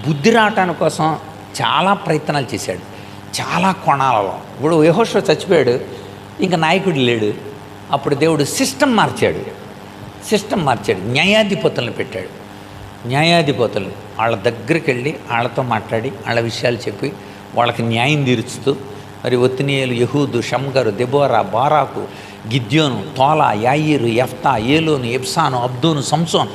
బుద్ధి రావటాని కోసం చాలా ప్రయత్నాలు చేశాడు. చాలా కోణాలలో. ఇప్పుడు యెహోషువ చచ్చిపోయాడు, ఇంకా నాయకుడు లేడు. అప్పుడు దేవుడు సిస్టమ్ మార్చాడు. న్యాయాధిపతులను పెట్టాడు. న్యాయాధిపతులు వాళ్ళ దగ్గరికి వెళ్ళి వాళ్ళతో మాట్లాడి వాళ్ళ విషయాలు చెప్పి వాళ్ళకి న్యాయం తీర్చుతూ మరి ఒత్నియేలు, యెహూదు, షమ్గరు, దెబోరా, బారాకు, గిద్యోను, తోలా, యాయీరు, యెఫ్తా, ఏలోను, ఎబ్సాను, అబ్దోను, సంసోన్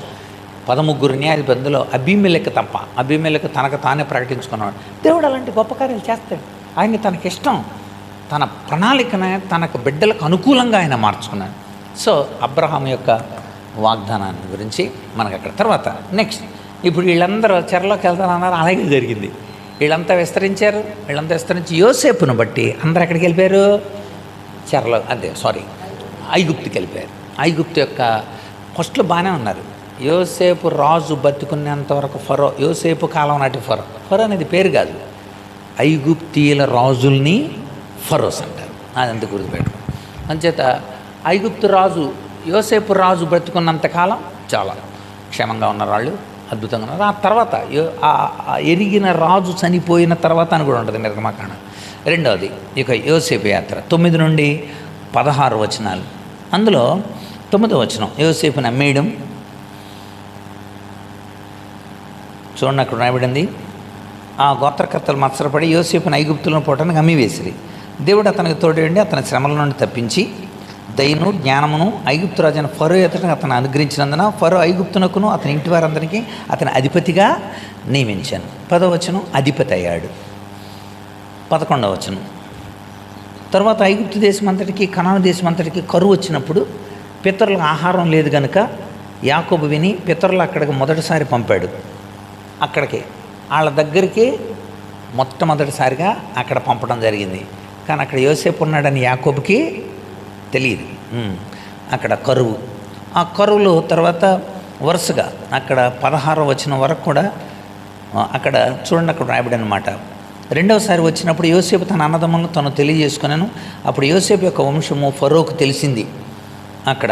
13 న్యాయాధిపతుల్లో అబీమెలెకు తప్ప. అబీమెలెకు తనకు తానే ప్రకటించుకున్నాడు. దేవుడు అలాంటి గొప్ప కార్యాలు చేస్తాడు. ఆయన తనకిష్టం. తన ప్రణాళికనే తనకు బిడ్డలకు అనుకూలంగా ఆయన మార్చుకున్నాడు. సో అబ్రహాం యొక్క వాగ్దానాన్ని గురించి మనకు అక్కడ తర్వాత నెక్స్ట్ ఇప్పుడు వీళ్ళందరూ చెరలోకి వెళ్తారన్నారు, అలాగే జరిగింది. వీళ్ళంతా విస్తరించారు, యోసేపును బట్టి అందరూ ఎక్కడికి వెళ్ళిపోయారు, చెరలో ఐగుప్తుకి వెళ్ళిపోయారు. ఐగుప్తు యొక్క ఫస్ట్లో బాగానే ఉన్నారు. యోసేపు రాజు బతుకునేంత వరకు ఫరో, యోసేపు కాలం నాటి ఫరో అనేది పేరు కాదు, ఐగుప్తీయుల రాజుల్ని ఫరోస్ అంటారు. అది అంత గుర్తుపెట్టుకో. అంచేత ఐగుప్తు రాజు యోసేపు రాజు బ్రతుకున్నంతకాలం చాలా క్షేమంగా ఉన్నారు వాళ్ళు, అద్భుతంగా ఉన్నారు. ఆ తర్వాత ఎరిగిన రాజు చనిపోయిన తర్వాత అని కూడా ఉంటుంది నిర్గమకాండ. రెండవది ఇక యోసేపు యాత్ర 9 నుండి 16 వచనాలు. అందులో 9వ వచనం యోసేపుని అమ్మేయడం చూడండి, అక్కడ రాయబడింది. ఆ గోత్రకర్తలు మత్సరపడి యోసేపుని ఐగుప్తులను పోవటానికి అమ్మివేసిరి. దేవుడు అతనికి తోడేండి అతని శ్రమల నుండి తప్పించి దయను జ్ఞానమును ఐగుప్తు రాజైన ఫరో ఎదుట అతను అనుగ్రహించినందున ఫరో ఐగుప్తునకును అతని ఇంటి వారందరికీ అతని అధిపతిగా నియమించాను. 10వ వచనం అధిపతి అయ్యాడు. 11వ వచనం తర్వాత ఐగుప్తు దేశమంతటికి కనాను దేశమంతటికి కరువు వచ్చినప్పుడు పితరులకు ఆహారం లేదు కనుక యాకోబు విని పితరులు అక్కడికి మొదటిసారి పంపాడు. అక్కడికి వాళ్ళ దగ్గరికి మొట్టమొదటిసారిగా అక్కడ పంపడం జరిగింది. కానీ అక్కడ యోసేపు ఉన్నాడని యాకోబుకి తెలియదు. అక్కడ కరువు, ఆ కరువులో తర్వాత వరుసగా అక్కడ 16వ వచనం వరకు కూడా అక్కడ చూడండి, అక్కడ రాయబడి అనమాట. రెండవసారి వచ్చినప్పుడు యోసేపు తన అన్నదమ్ములను తను తెలియజేసుకున్నాను. అప్పుడు యోసేపు యొక్క వంశము ఫరోకు తెలిసింది. అక్కడ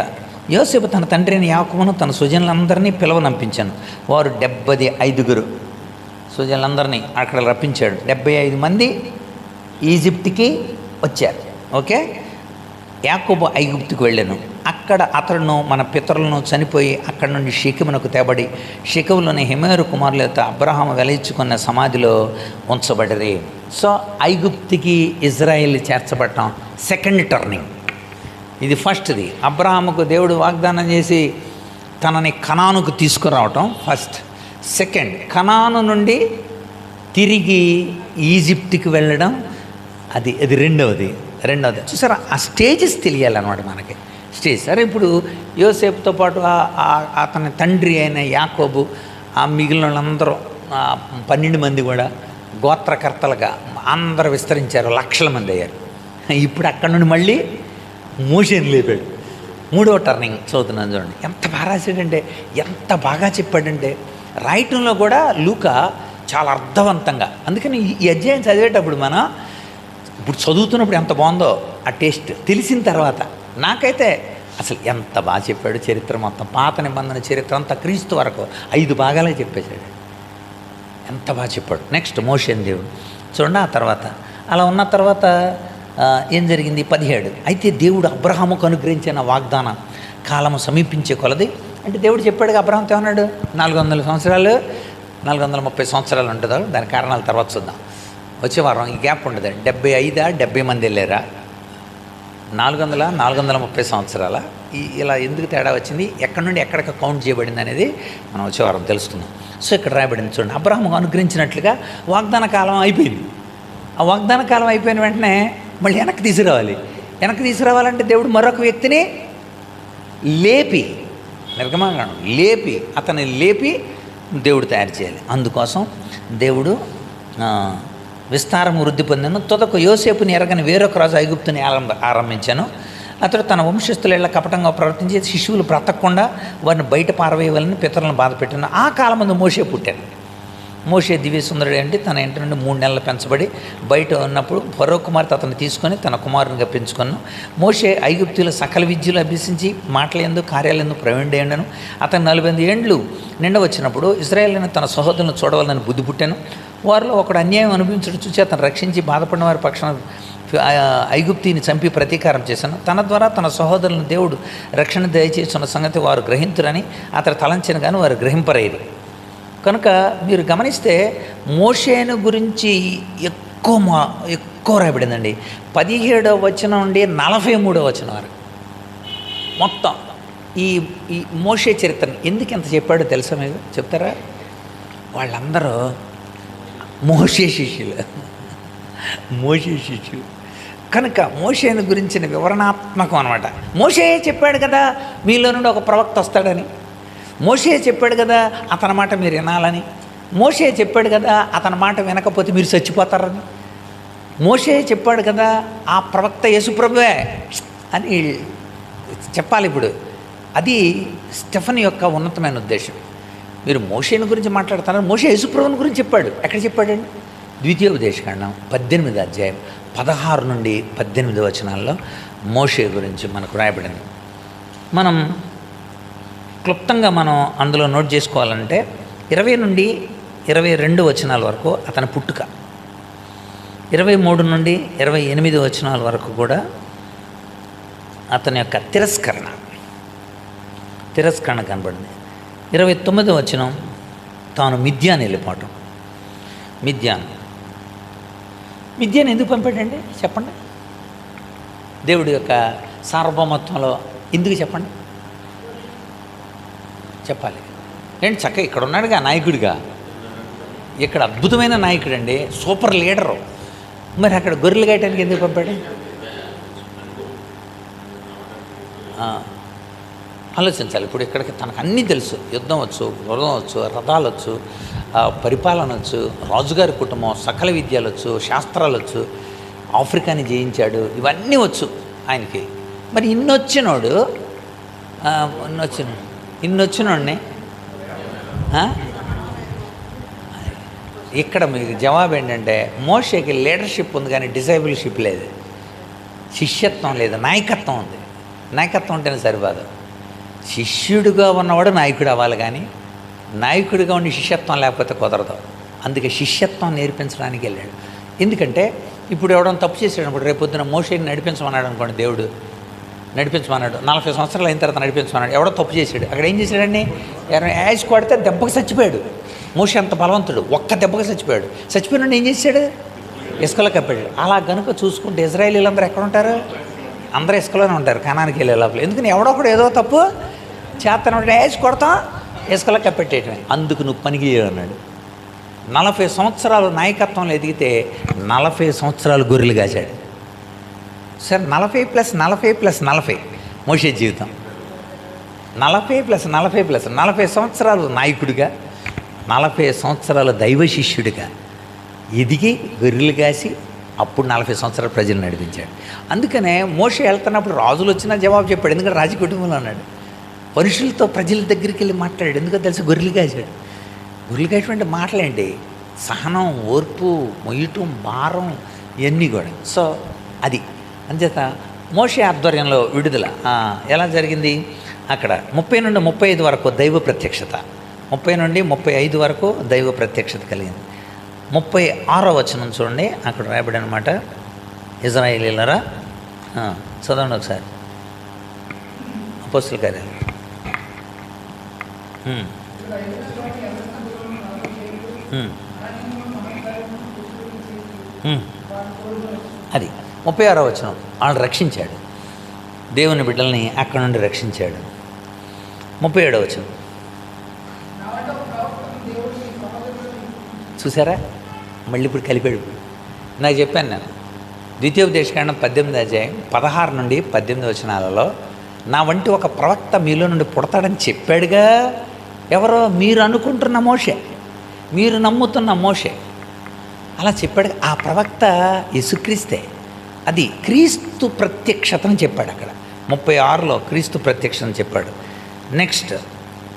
యోసేపు తన తండ్రి అయిన యాకోబును తన సుజనులందరినీ పిలవనంపించాను. వారు 75 సుజనులందరినీ అక్కడ రప్పించాడు. 75 మంది ఈజిప్ట్కి వచ్చారు. ఓకే, యాకోబు ఐగుప్తుకు వెళ్ళాను. అక్కడ అతడును మన పితరులను చనిపోయి అక్కడ నుండి షెకెమునకు తేబడి షెకెములోని హెమేరు కుమారుల యొక్క అబ్రహాము వెలయించుకున్న సమాధిలో ఉంచబడిరి. సో ఐగుప్తుకి ఇజ్రాయేల్ చేర్చబడటం సెకండ్ టర్నింగ్. ఇది ఫస్ట్ది. అబ్రహాముకు దేవుడు వాగ్దానం చేసి తనని కనానుకు తీసుకురావటం ఫస్ట్. సెకండ్, కనాను నుండి తిరిగి ఈజిప్ట్కి వెళ్ళడం అది రెండవది. చూసారా, ఆ స్టేజెస్ తెలియాలన్నమాట మనకి. సరే, ఇప్పుడు యోసేపుతో పాటు అతని తండ్రి అయిన యాకోబు, ఆ మిగిలిన వాళ్ళందరూ 12 మంది కూడా గోత్రకర్తలుగా అందరూ విస్తరించారు, లక్షల మంది అయ్యారు. ఇప్పుడు అక్కడ నుండి మళ్ళీ మోషేని లేపాడు. 3వ టర్నింగ్ చదువుతున్నాను చూడండి. ఎంత బాగా రాశాడంటే, ఎంత బాగా చెప్పాడంటే, రాయటంలో కూడా లూకా చాలా అర్థవంతంగా. అందుకని ఈ అధ్యాయం చదివేటప్పుడు మనం ఇప్పుడు చదువుతున్నప్పుడు ఎంత బాగుందో ఆ టేస్ట్ తెలిసిన తర్వాత నాకైతే అసలు ఎంత బాగా చెప్పాడు. చరిత్ర మొత్తం, పాత నిబంధన చరిత్ర అంతా క్రీస్తు వరకు 5 భాగాలే చెప్పేశాడు. ఎంత బాగా చెప్పాడు. నెక్స్ట్ మోషేని దేవుడు చూడండి. ఆ తర్వాత అలా ఉన్న తర్వాత ఏం జరిగింది? 17 అయితే దేవుడు అబ్రహాముకు అనుగ్రహించిన వాగ్దాన కాలము సమీపించే కొలది, అంటే దేవుడు చెప్పాడుగా అబ్రహాంతో ఏమన్నాడు, 400 సంవత్సరాలు 430 సంవత్సరాలు ఉంటుందో. దాని కారణాల తర్వాత చూద్దాం. వచ్చే వారం ఈ గ్యాప్ ఉండదు. 75 మంది వెళ్ళారా, 430 సంవత్సరాల ఇలా ఎందుకు తేడా వచ్చింది, ఎక్కడి నుండి ఎక్కడికి కౌంట్ చేయబడింది అనేది మనం వచ్చే వారం తెలుసుకుందాం. సో ఇక్కడ రాయబడింది చూడండి, అబ్రహాము అనుగ్రహించినట్లుగా వాగ్దాన కాలం అయిపోయింది. ఆ వాగ్దాన కాలం అయిపోయిన వెంటనే మళ్ళీ వెనక్కి తీసుకురావాలంటే దేవుడు మరొక వ్యక్తిని లేపి, నిర్గమకాండం అతన్ని లేపి దేవుడు తయారు చేయాలి. అందుకోసం దేవుడు విస్తారం వృద్ధి పొందాను. తొదకు యోసేపుని ఎరగని వేరొక రాజు ఐగుప్తుని ఆరంభించాను. అతడు తన వంశస్థుల ఇళ్ళ కపటంగా ప్రవర్తించి శిశువులు బ్రతకకుండా వారిని బయట పారవేయవాలని పితరులను బాధ పెట్టాను. ఆ కాలం ముందు మోషే పుట్టాడు. మోషే దివ్య సుందరుడు అంటే తన ఇంటి నుండి 3 నెలలు పెంచబడి బయట ఉన్నప్పుడు ఫరో కుమార్తె అతన్ని తీసుకొని తన కుమారునిగా పెంచుకున్నాను. మోషే ఐగుప్తుల సకల విద్యలు అభ్యసించి మాటలందు కార్యాలందు ప్రవీణుడయ్యాను. అతను 40 ఏండ్లు నిండవచ్చినప్పుడు ఇశ్రాయేలును తన సహోదరులను చూడవాలని బుద్ధి పుట్టాను. వారిలో ఒకడు అన్యాయం అనుభవించడం చూసి అతను రక్షించి బాధపడిన వారి పక్షాన ఐగుప్తిని చంపి ప్రతీకారం చేశాను. తన ద్వారా తన సహోదరులను దేవుడు రక్షణ దయచేస్తున్న సంగతి వారు గ్రహింతురని అతడు తలంచిన కానీ వారు గ్రహింపరేది. కనుక మీరు గమనిస్తే మోషేను గురించి ఎక్కువ రాయబడిందండి. 17వ వచనం నుండి 43వ వచనం వరకు మొత్తం ఈ మోషే చరిత్రను ఎందుకు ఎంత చెప్పాడో తెలుసా మీకు? చెప్తారా? వాళ్ళందరూ మోషే శిష్యులు. కనుక మోషేను గురించిన వివరణాత్మకం అనమాట. మోషే చెప్పాడు కదా మీలో నుండి ఒక ప్రవక్త వస్తాడని, మోషే చెప్పాడు కదా అతని మాట మీరు వినాలని, మోషే చెప్పాడు కదా అతని మాట వినకపోతే మీరు చచ్చిపోతారని, మోషే చెప్పాడు కదా ఆ ప్రవక్త యేసుప్రభువే అని చెప్పాలి. ఇప్పుడు అది స్టెఫన్ యొక్క ఉన్నతమైన ఉద్దేశం. మీరు మోషేని గురించి మాట్లాడుతున్నారు, మోషే యేసుప్రభుని గురించి చెప్పాడు. ఎక్కడ చెప్పాడండి? ద్వితీయోపదేశకాండం 18వ అధ్యాయం 16 నుండి 18 వచనాల్లో మోషే గురించి మనకు రాయబడింది. మనం క్లుప్తంగా మనం అందులో నోట్ చేసుకోవాలంటే 20 నుండి 22 వచనాల వరకు అతని పుట్టుక, 23 నుండి 28 వచనాల వరకు కూడా అతని యొక్క తిరస్కరణ కనబడింది. 29వ వచనం తాను మిద్యాన్ వెళ్ళిపోవటం. మిద్యాన్ ఎందుకు పంపాడండి చెప్పండి? దేవుడి యొక్క సార్వభౌమత్వంలో ఎందుకు చెప్పండి? చెప్పాలి ఏంటి? చక్కగా ఇక్కడ ఉన్నాడుగా నాయకుడిగా, ఇక్కడ అద్భుతమైన నాయకుడు అండి, సూపర్ లీడరు. మరి అక్కడ గొర్రెలు గాయటానికి ఎందుకు పంపాడు? ఆలోచించాలి. ఇప్పుడు ఇక్కడికి తనకు అన్నీ తెలుసు, యుద్ధం వచ్చు, గుర్రం వచ్చు, రథాలు వచ్చు, పరిపాలన వచ్చు, రాజుగారి కుటుంబం, సకల విద్యలు వచ్చు, శాస్త్రాలు వచ్చు, ఆఫ్రికాని జయించాడు, ఇవన్నీ వచ్చు ఆయనకి. మరి ఇన్నొచ్చినోడిని ఇక్కడ మీకు జవాబు ఏంటంటే మోషేకి లీడర్షిప్ ఉంది కానీ డిసైబుల్షిప్ లేదు, శిష్యత్వం లేదు, నాయకత్వం ఉంది. నాయకత్వం ఉంటేనే సరిపోదు. శిష్యుడిగా ఉన్నవాడు నాయకుడు అవ్వాలి కానీ నాయకుడిగా ఉండి శిష్యత్వం లేకపోతే కుదరదు. అందుకే శిష్యత్వం నేర్పించడానికి వెళ్ళాడు. ఎందుకంటే ఇప్పుడు ఎవడన్నా తప్పు చేసాడు, రేపొద్దున మోషేని నడిపించమన్నాడు అనుకోండి, దేవుడు నడిపించమన్నాడు, 40 సంవత్సరాలు అయిన తర్వాత నడిపించమన్నాడు, ఎవడో తప్పు చేశాడు, అక్కడ ఏం చేశాడండి? యాజ్ కొడితే దెబ్బకి చచ్చిపోయాడు. మోషే అంత బలవంతుడు, ఒక్క దెబ్బకి చచ్చిపోయాడు. చచ్చిపోయిన ఏం చేశాడు? ఇసుకలో కప్పాడు. అలా కనుక చూసుకుంటే ఇజ్రాయేలీలందరూ ఎక్కడ ఉంటారు? అందరూ ఇసుకలోనే ఉంటారు కనానికి వెళ్ళే లోపల. ఎందుకని ఎవడొకడు ఏదో తప్పు చేతను యాజ్ కొడతాం, ఇసుకలో కప్పెట్టేయటమే. అందుకు నువ్వు పనికి అన్నాడు. 40 సంవత్సరాలు నాయకత్వంలో ఎదిగితే 40 సంవత్సరాలు గొర్రెలు కాచాడు. సార్ 40 + 40 + 40 మోషే జీవితం. 40 + 40 + 40 సంవత్సరాలు నాయకుడిగా, 40 సంవత్సరాల దైవ శిష్యుడిగా ఎదిగి గొర్రెలు కాసి అప్పుడు 40 సంవత్సరాలు ప్రజలు నడిపించాడు. అందుకనే మోషే వెళ్తున్నప్పుడు రాజులు వచ్చినా జవాబు చెప్పాడు, ఎందుకంటే రాజు కుటుంబంలో ఉన్నాడు. మనుషులతో ప్రజల దగ్గరికి వెళ్ళి మాట్లాడాడు, ఎందుకో తెలుసు? గొర్రెలు కాచాడు. గొర్రెలు కాసినటువంటి మాటలేంటి? సహనం, ఓర్పు, మొయ్యటం, భారం, ఇవన్నీ కూడా. సో అది అంచేత మోషే ఆధ్వర్యంలో విడుదల ఎలా జరిగింది? అక్కడ 30 నుండి 35 వరకు దైవ ప్రత్యక్షత, 30 నుండి 35 వరకు దైవ ప్రత్యక్షత కలిగింది. 36వ వచనం చూడండి, అక్కడ రాయబడి అనమాట. ఇజ్రాయేలీయులారా చదవండి ఒకసారి, అపోస్తలుల కార్యాలు. అది 36వ వచనం. వాళ్ళని రక్షించాడు, దేవుని బిడ్డల్ని అక్కడ నుండి రక్షించాడు. 37వ వచనం చూసారా? మళ్ళీ ఇప్పుడు కలిపాడు. నాకు చెప్పాను నేను, ద్వితీయోపదేశకాండం 18వ అధ్యాయం 16 నుండి 18 వచనాలలో నా వంటి ఒక ప్రవక్త మీలో నుండి పుడతాడని చెప్పాడుగా. ఎవరో? మీరు అనుకుంటున్న మోషే, మీరు నమ్ముతున్న మోషే అలా చెప్పాడు. ఆ ప్రవక్త యేసుక్రీస్తే. అది క్రీస్తు ప్రత్యక్షతని చెప్పాడు అక్కడ 36లో క్రీస్తు ప్రత్యక్షతని చెప్పాడు. నెక్స్ట్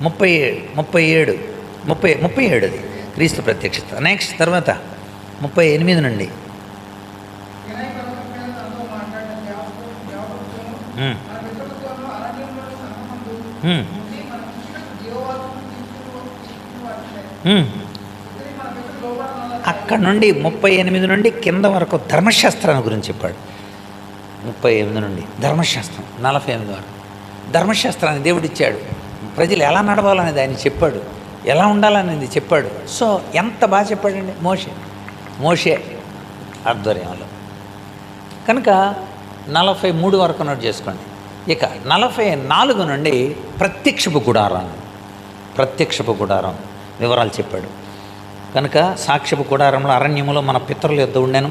37 అది క్రీస్తు ప్రత్యక్షత. నెక్స్ట్ తర్వాత 38 నుండి అక్కడ నుండి 38 నుండి కింద వరకు ధర్మశాస్త్రాన్ని గురించి చెప్పాడు. 38 నుండి ధర్మశాస్త్రం 48 వరకు ధర్మశాస్త్రాన్ని దేవుడిచ్చాడు. ప్రజలు ఎలా నడవాలనేది ఆయన చెప్పాడు, ఎలా ఉండాలనేది చెప్పాడు. సో ఎంత బాగా చెప్పాడండి మోషే ఆధ్వర్యంలో. కనుక 43 వరకు నోట్ చేసుకోండి. ఇక 44 నుండి ప్రత్యక్షపు గుడారం వివరాలు చెప్పాడు. కనుక సాక్ష్యపు గుడారంలో అరణ్యములో మన పితరుల యొద్ద ఉండెను.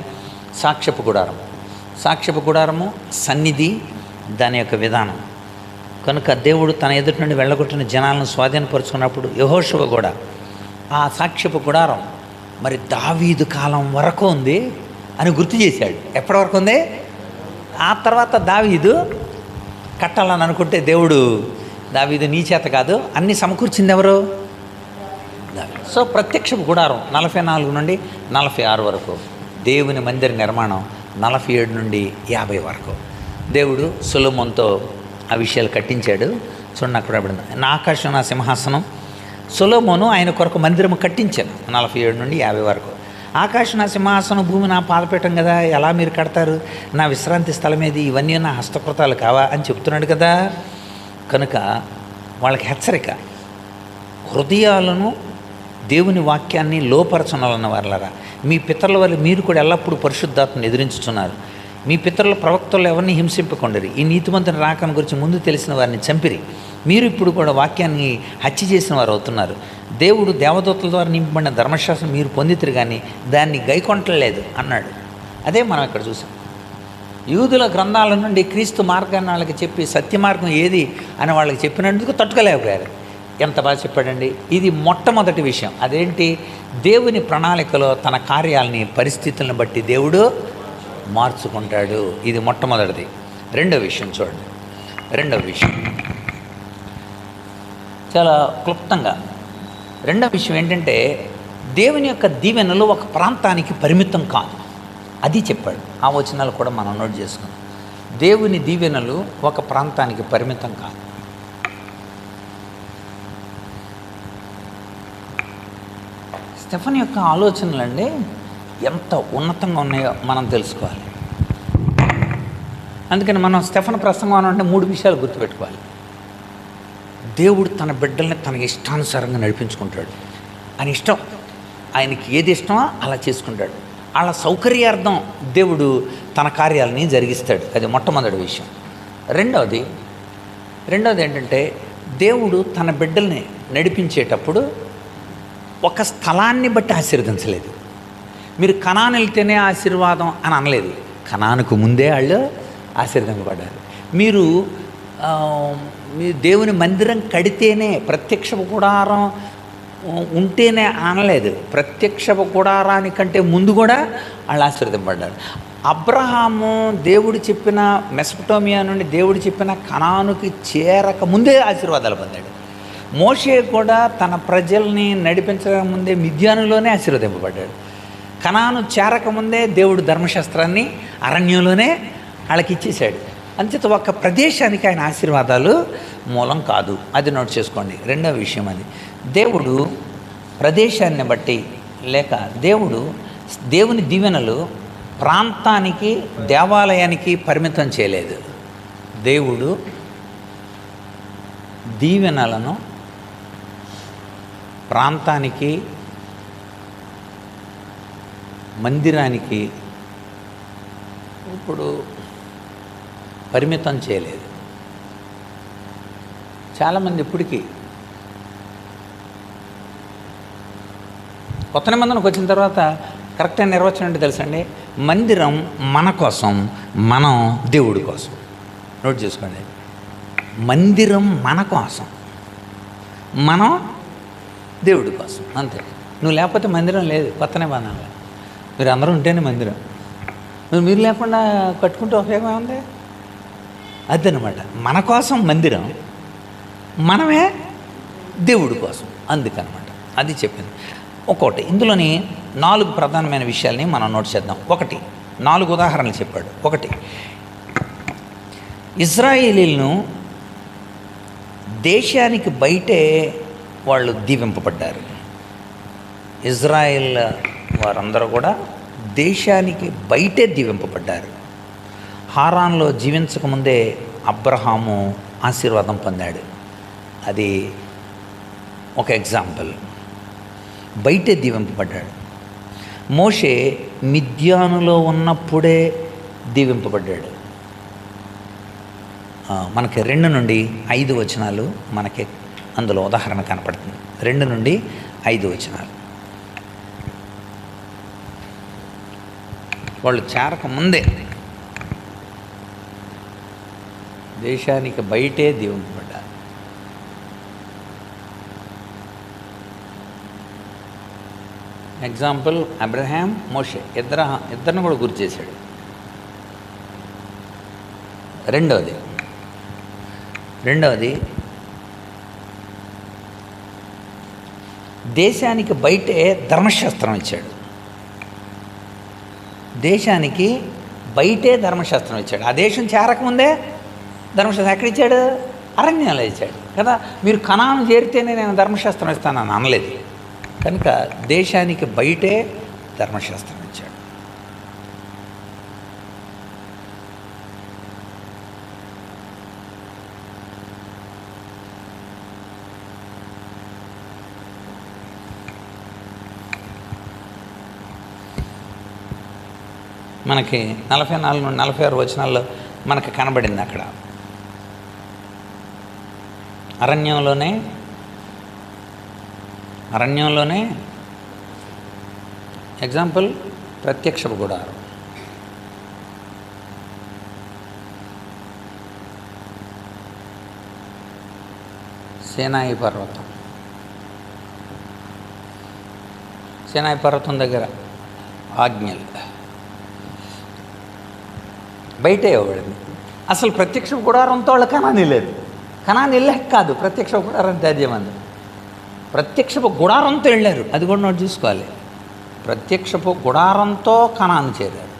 సాక్ష్యపు గుడారం సాక్ష్యపు గుడారము, సన్నిధి, దాని యొక్క విధానం. కనుక దేవుడు తన ఎదుటి నుండి వెళ్ళగొట్టిన జనాలను స్వాధీనపరుచుకున్నప్పుడు యెహోషువ కూడా ఆ సాక్ష్యపు గుడారం మరి దావీదు కాలం వరకు ఉంది అని గుర్తు చేశాడు. ఎప్పటి వరకు ఉంది? ఆ తర్వాత దావీదు కట్టాలని అనుకుంటే దేవుడు, దావీదు నీ చేత కాదు, అన్నీ సమకూర్చింది ఎవరు? దావీదు. సో ప్రత్యక్షపు గుడారం 44 నుండి 46 వరకు, దేవుని మందిర నిర్మాణం 47 నుండి 50 వరకు. దేవుడు సొలొమోనుతో ఆ విషయాలు కట్టించాడు. చూడండి అక్కడ నా ఆకాశం నా సింహాసనం. సొలొమోను ఆయన కొరకు మందిరము కట్టించాను 47 నుండి 50 వరకు. ఆకాశం నా సింహాసనం, భూమి నా పాదపీఠం కదా, ఎలా మీరు కడతారు? నా విశ్రాంతి స్థలం ఏది? ఇవన్నీ నా హస్తకృతాలు కావా అని చెప్తున్నాడు కదా. కనుక వాళ్ళకి హెచ్చరిక, హృదయాలను దేవుని వాక్యాన్ని లోపరచనాలన్న వారలారా, మీ పితరుల వల్ల మీరు కూడా ఎల్లప్పుడూ పరిశుద్ధాత్మను ఎదిరించుతున్నారు. మీ పితరుల ప్రవక్తలు ఎవరిని హింసింపకుండరు. ఈ నీతిమంతుని రాకను గురించి ముందు తెలిసిన వారిని చంపిరి. మీరు ఇప్పుడు కూడా వాక్యాన్ని హత్య చేసిన వారు అవుతున్నారు. దేవుడు దేవదూతల ద్వారా నింపబడిన ధర్మశాస్త్రం మీరు పొందితురు కానీ దాన్ని గైకొనట్లేదు అన్నాడు. అదే మనం ఇక్కడ చూసాం. యూదుల గ్రంథాల నుండి క్రీస్తు మార్గాన్ని వాళ్ళకి చెప్పి సత్య మార్గం ఏది అని వాళ్ళకి చెప్పినందుకు తట్టుకోలేకపోయారు. ఎంత బాగా చెప్పాడండి. ఇది మొట్టమొదటి విషయం. అదేంటి? దేవుని ప్రణాళికలో తన కార్యాలని, పరిస్థితులను బట్టి దేవుడు మార్చుకుంటాడు. ఇది మొట్టమొదటిది. రెండవ విషయం చూడండి. రెండవ విషయం చాలా క్లుప్తంగా, రెండవ విషయం ఏంటంటే దేవుని యొక్క దీవెనలు ఒక ప్రాంతానికి పరిమితం కాదు. అది చెప్పాడు. ఆ వచనాలు కూడా మనం నోట్ చేసుకున్నాం. దేవుని దీవెనలు ఒక ప్రాంతానికి పరిమితం కాదు. స్టెఫన్ యొక్క ఆలోచనలు అండి ఎంత ఉన్నతంగా ఉన్నాయో మనం తెలుసుకోవాలి. అందుకని మనం స్టెఫన్ ప్రసంగం అంటే 3 విషయాలు గుర్తుపెట్టుకోవాలి. దేవుడు తన బిడ్డల్ని తన ఇష్టానుసారంగా నడిపించుకుంటాడు. ఆయన ఇష్టం, ఆయనకి ఏది ఇష్టమో అలా చేసుకుంటాడు. వాళ్ళ సౌకర్యార్థం దేవుడు తన కార్యాలని జరిగిస్తాడు. అది మొట్టమొదటి విషయం. రెండవది ఏంటంటే దేవుడు తన బిడ్డల్ని నడిపించేటప్పుడు ఒక స్థలాన్ని బట్టి ఆశీర్వదించలేదు. మీరు కనాను వెళ్తేనే ఆశీర్వాదం అని అనలేదు. కనానుకు ముందే వాళ్ళు ఆశీర్వదింపబడ్డారు. మీరు దేవుని మందిరం కడితేనే, ప్రత్యక్ష గుడారం ఉంటేనే అనలేదు. ప్రత్యక్ష గుడారానికంటే ముందు కూడా వాళ్ళు ఆశీర్వదింపబడ్డారు. అబ్రహాము దేవుడు చెప్పిన మెసొపొటేమియా నుండి దేవుడు చెప్పిన కనానుకి చేరక ముందే ఆశీర్వాదాలు పొందాడు. మోషే కూడా తన ప్రజల్ని నడిపించక ముందే మిద్యానులోనే ఆశీర్వదింపబడ్డాడు. కనాను చేరకముందే దేవుడు ధర్మశాస్త్రాన్ని అరణ్యంలోనే వాళ్ళకి ఇచ్చేశాడు. అంచేత ఒక ప్రదేశానికి ఆయన ఆశీర్వాదాలు మూలం కాదు. అది నోట్ చేసుకోండి. రెండవ విషయం అది. దేవుడు ప్రదేశాన్ని బట్టి లేక దేవుని దీవెనలు ప్రాంతానికి, దేవాలయానికి పరిమితం చేయలేదు. దేవుడు దీవెనలను ప్రాంతానికి, మందిరానికి ఇప్పుడు పరిమితం చేయలేదు. చాలామంది ఇప్పటికీ కొత్త నిబంధనకు వచ్చిన తర్వాత కరెక్ట్ అయిన నిర్వచనం అంటే తెలుసండి, మందిరం మన కోసం, మనం దేవుడి కోసం. నోట్ చేసుకోండి. మందిరం మన కోసం, మనం దేవుడి కోసం, అంతే. నువ్వు లేకపోతే మందిరం లేదు. కొత్త నిబంధనలో మీరు అందరూ ఉంటేనే మందిరం. మీరు లేకుండా కట్టుకుంటే ఉపయోగం ఉంది. అదనమాట. మన కోసం మందిరం, మనమే దేవుడి కోసం. అందుకనమాట అది చెప్పింది. ఒక్కొక్కటి ఇందులోని 4 ప్రధానమైన విషయాల్ని మనం నోట్ చేద్దాం. 4 ఉదాహరణలు చెప్పాడు. 1, ఇజ్రాయేలీలను దేశానికి బయటే వాళ్ళు దీవింపబడ్డారు. ఇజ్రాయేల్ వారందరూ కూడా దేశానికి బయటే దీవింపబడ్డారు. హారాన్లో జీవించకముందే అబ్రహాము ఆశీర్వాదం పొందాడు. అది ఒక ఎగ్జాంపుల్. బయటే దీవింపబడ్డాడు. మోషే మిద్యానులో ఉన్నప్పుడే దీవింపబడ్డాడు. మనకి 2 నుండి 5 వచనాలు మనకి అందులో ఉదాహరణ కనపడుతుంది. 2 నుండి 5 వచనాలు. వాళ్ళు చేరక ముందే దేశానికి బయటే దీవింపబడ్డారు. ఎగ్జాంపుల్ అబ్రహాం, మోషే ఇద్దరిని కూడా గుర్తు చేశాడు. రెండవది దేశానికి బయటే ధర్మశాస్త్రం ఇచ్చాడు. దేశానికి బయటే ధర్మశాస్త్రం ఇచ్చాడు. ఆ దేశం చేరకముందే ధర్మశాస్త్రం ఎక్కడిచ్చాడు? అరణ్యాలు ఇచ్చాడు కదా. మీరు కనాను చేరితేనే నేను ధర్మశాస్త్రం ఇస్తానని అనలేదు. కనుక దేశానికి బయటే ధర్మశాస్త్రం ఇచ్చాడు. మనకి 44 నుండి 46 వచనాల్లో మనకు కనబడింది. అక్కడ అరణ్యంలోనే ఎగ్జాంపుల్ ప్రత్యక్షపు గుడారం, సీనాయి పర్వతం దగ్గర ఆజ్ఞలు బయటే ఇవ్వబడింది. అసలు ప్రత్యక్ష గుడారంతో వాళ్ళు కనాని లేదు. కనాని వెళ్ళాక కాదు, ప్రత్యక్ష గుడారం త్యాజ్యమంది. ప్రత్యక్షపు గుడారంతో వెళ్ళారు. అది కూడా నోట్ చూసుకోవాలి. ప్రత్యక్షపు గుడారంతో కనాను చేరారు.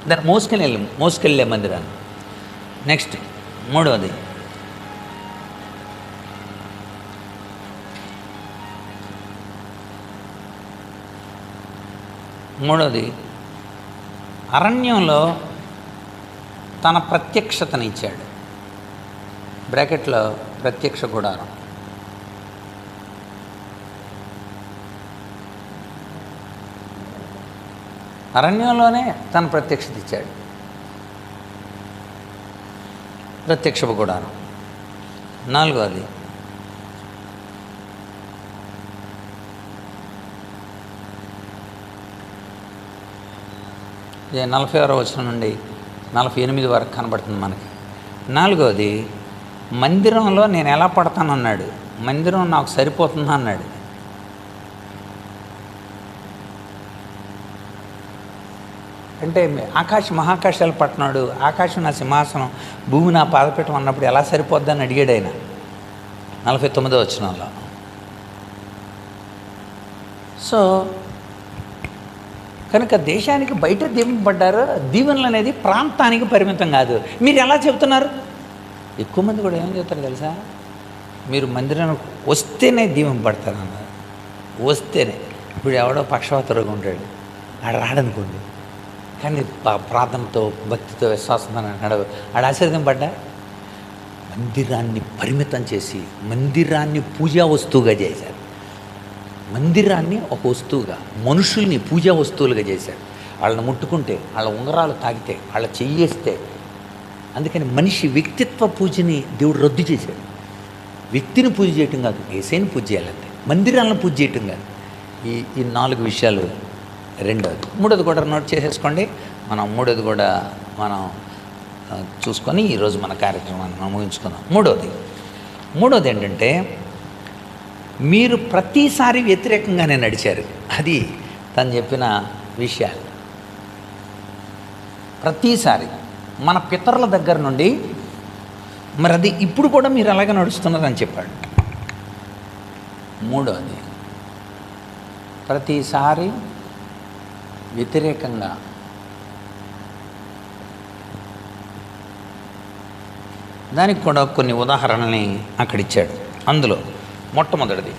దాన్ని మోసుకెళ్ళే మందిరాన్ని. నెక్స్ట్ మూడవది అరణ్యంలో తన ప్రత్యక్షతని ఇచ్చాడు. బ్రాకెట్లో ప్రత్యక్ష గుడారం. అరణ్యంలోనే తన ప్రత్యక్షత ఇచ్చాడు. ప్రత్యక్షపు గుడారం. నాలుగవది ఇది 46వ వచనం నుండి 48 వరకు కనబడుతుంది మనకి. నాలుగవది మందిరంలో నేను ఎలా పడతానన్నాడు. మందిరం నాకు సరిపోతుందా అన్నాడు. అంటే మహాకాశాలు పట్టినాడు. ఆకాశం నా సింహాసనం, భూమి నా పాదపీఠం అన్నప్పుడు ఎలా సరిపోద్దని అడిగాడు ఆయన 49వ వచనంలో. సో కనుక దేశానికి బయట దీవింపబడ్డారు. దీవెనలు అనేది ప్రాంతానికి పరిమితం కాదు. మీరు ఎలా చెబుతున్నారు? ఎక్కువ మంది కూడా ఏం చెప్తారు తెలుసా? మీరు మందిరానికి వస్తేనే దీవింపబడతారు అన్నారు. వస్తేనే. ఇప్పుడు ఎవడో పక్షవాత రోగి ఉంటాడు, ఆడ రాడనుకోండి, కానీ ప్రార్థనతో భక్తితో విశ్వాసంతో అంటాడు, ఆడ ఆశీర్వదింపడ్డా. మందిరాన్ని పరిమితం చేసి మందిరాన్ని పూజా వస్తువుగా చేశారు. మందిరాన్ని ఒక వస్తువుగా, మనుషుల్ని పూజా వస్తువులుగా చేశాడు. వాళ్ళని ముట్టుకుంటే, వాళ్ళ ఉంగరాలు తాకితే, వాళ్ళ చెయ్యేస్తే. అందుకని మనిషి వ్యక్తిత్వ పూజని దేవుడు రద్దు చేశాడు. వ్యక్తిని పూజ చేయటం కాదు, యేసేని పూజ చేయాలంటే. మందిరాలను పూజ చేయటం కాదు. ఈ 4 విషయాలు. రెండవది. మూడోది కూడా నోట్ చేసేసుకోండి. మనం మూడోది కూడా మనం చూసుకొని ఈరోజు మన కార్యక్రమాన్ని ముగించుకుందాం. మూడోది ఏంటంటే, మీరు ప్రతిసారి వ్యతిరేకంగానే నడిచారు. అది తను చెప్పిన విషయాలు. ప్రతిసారి మన పితరుల దగ్గర నుండి మరి అది ఇప్పుడు కూడా మీరు అలాగే నడుస్తున్నారని చెప్పాడు. మూడోది, ప్రతిసారి వ్యతిరేకంగా. దానికి కూడా కొన్ని ఉదాహరణల్ని అక్కడ ఇచ్చాడు. అందులో మొట్టమొదటిది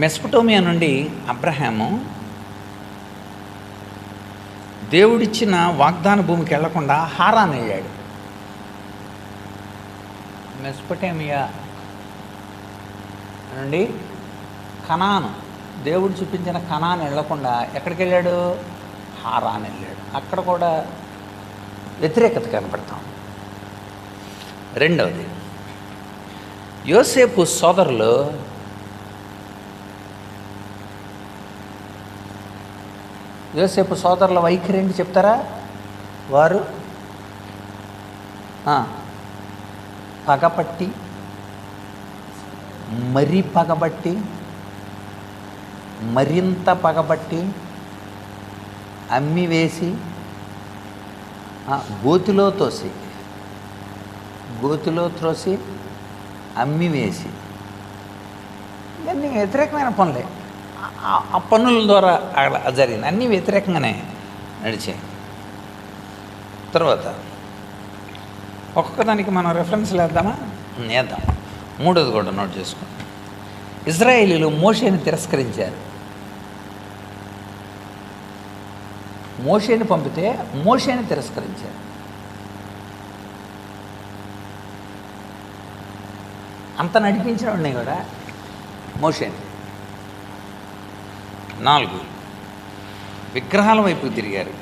మెసొపొటేమియా నుండి అబ్రహాము దేవుడిచ్చిన వాగ్దాన భూమికి వెళ్లకుండా హారాన్ వెళ్ళాడు. మెసొపొటేమియా నుండి కనాను, దేవుడు చూపించిన కనాను వెళ్ళకుండా ఎక్కడికి వెళ్ళాడు? హారాన్ వెళ్ళాడు. అక్కడ కూడా వ్యతిరేకత కనపడతాం. రెండవది, యోసేపు సోదరులు యోసేపు సోదరుల వైఖరి ఏంటి చెప్తారా? వారు పగపట్టి, పగబట్టి, మరింత పగబట్టి, అమ్మివేసి, గోతిలో త్రోసి అమ్మివేసి, ఇవన్నీ వ్యతిరేకమైన పనులే. ఆ పన్నుల ద్వారా జరిగింది, అన్నీ వ్యతిరేకంగానే నడిచాయి. తర్వాత ఒక్కొక్క దానికి మనం రెఫరెన్స్లు వేద్దామా? వేద్దాం. మూడోది కూడా నోట్ చేసుకోండి. ఇజ్రాయేలీలు మోషేని తిరస్కరించారు. మోషేని పంపితే మోషేని తిరస్కరించారు. అంత నడిపించిన వాడిని కూడా మోషేని. 4, విగ్రహాల వైపు తిరిగారు.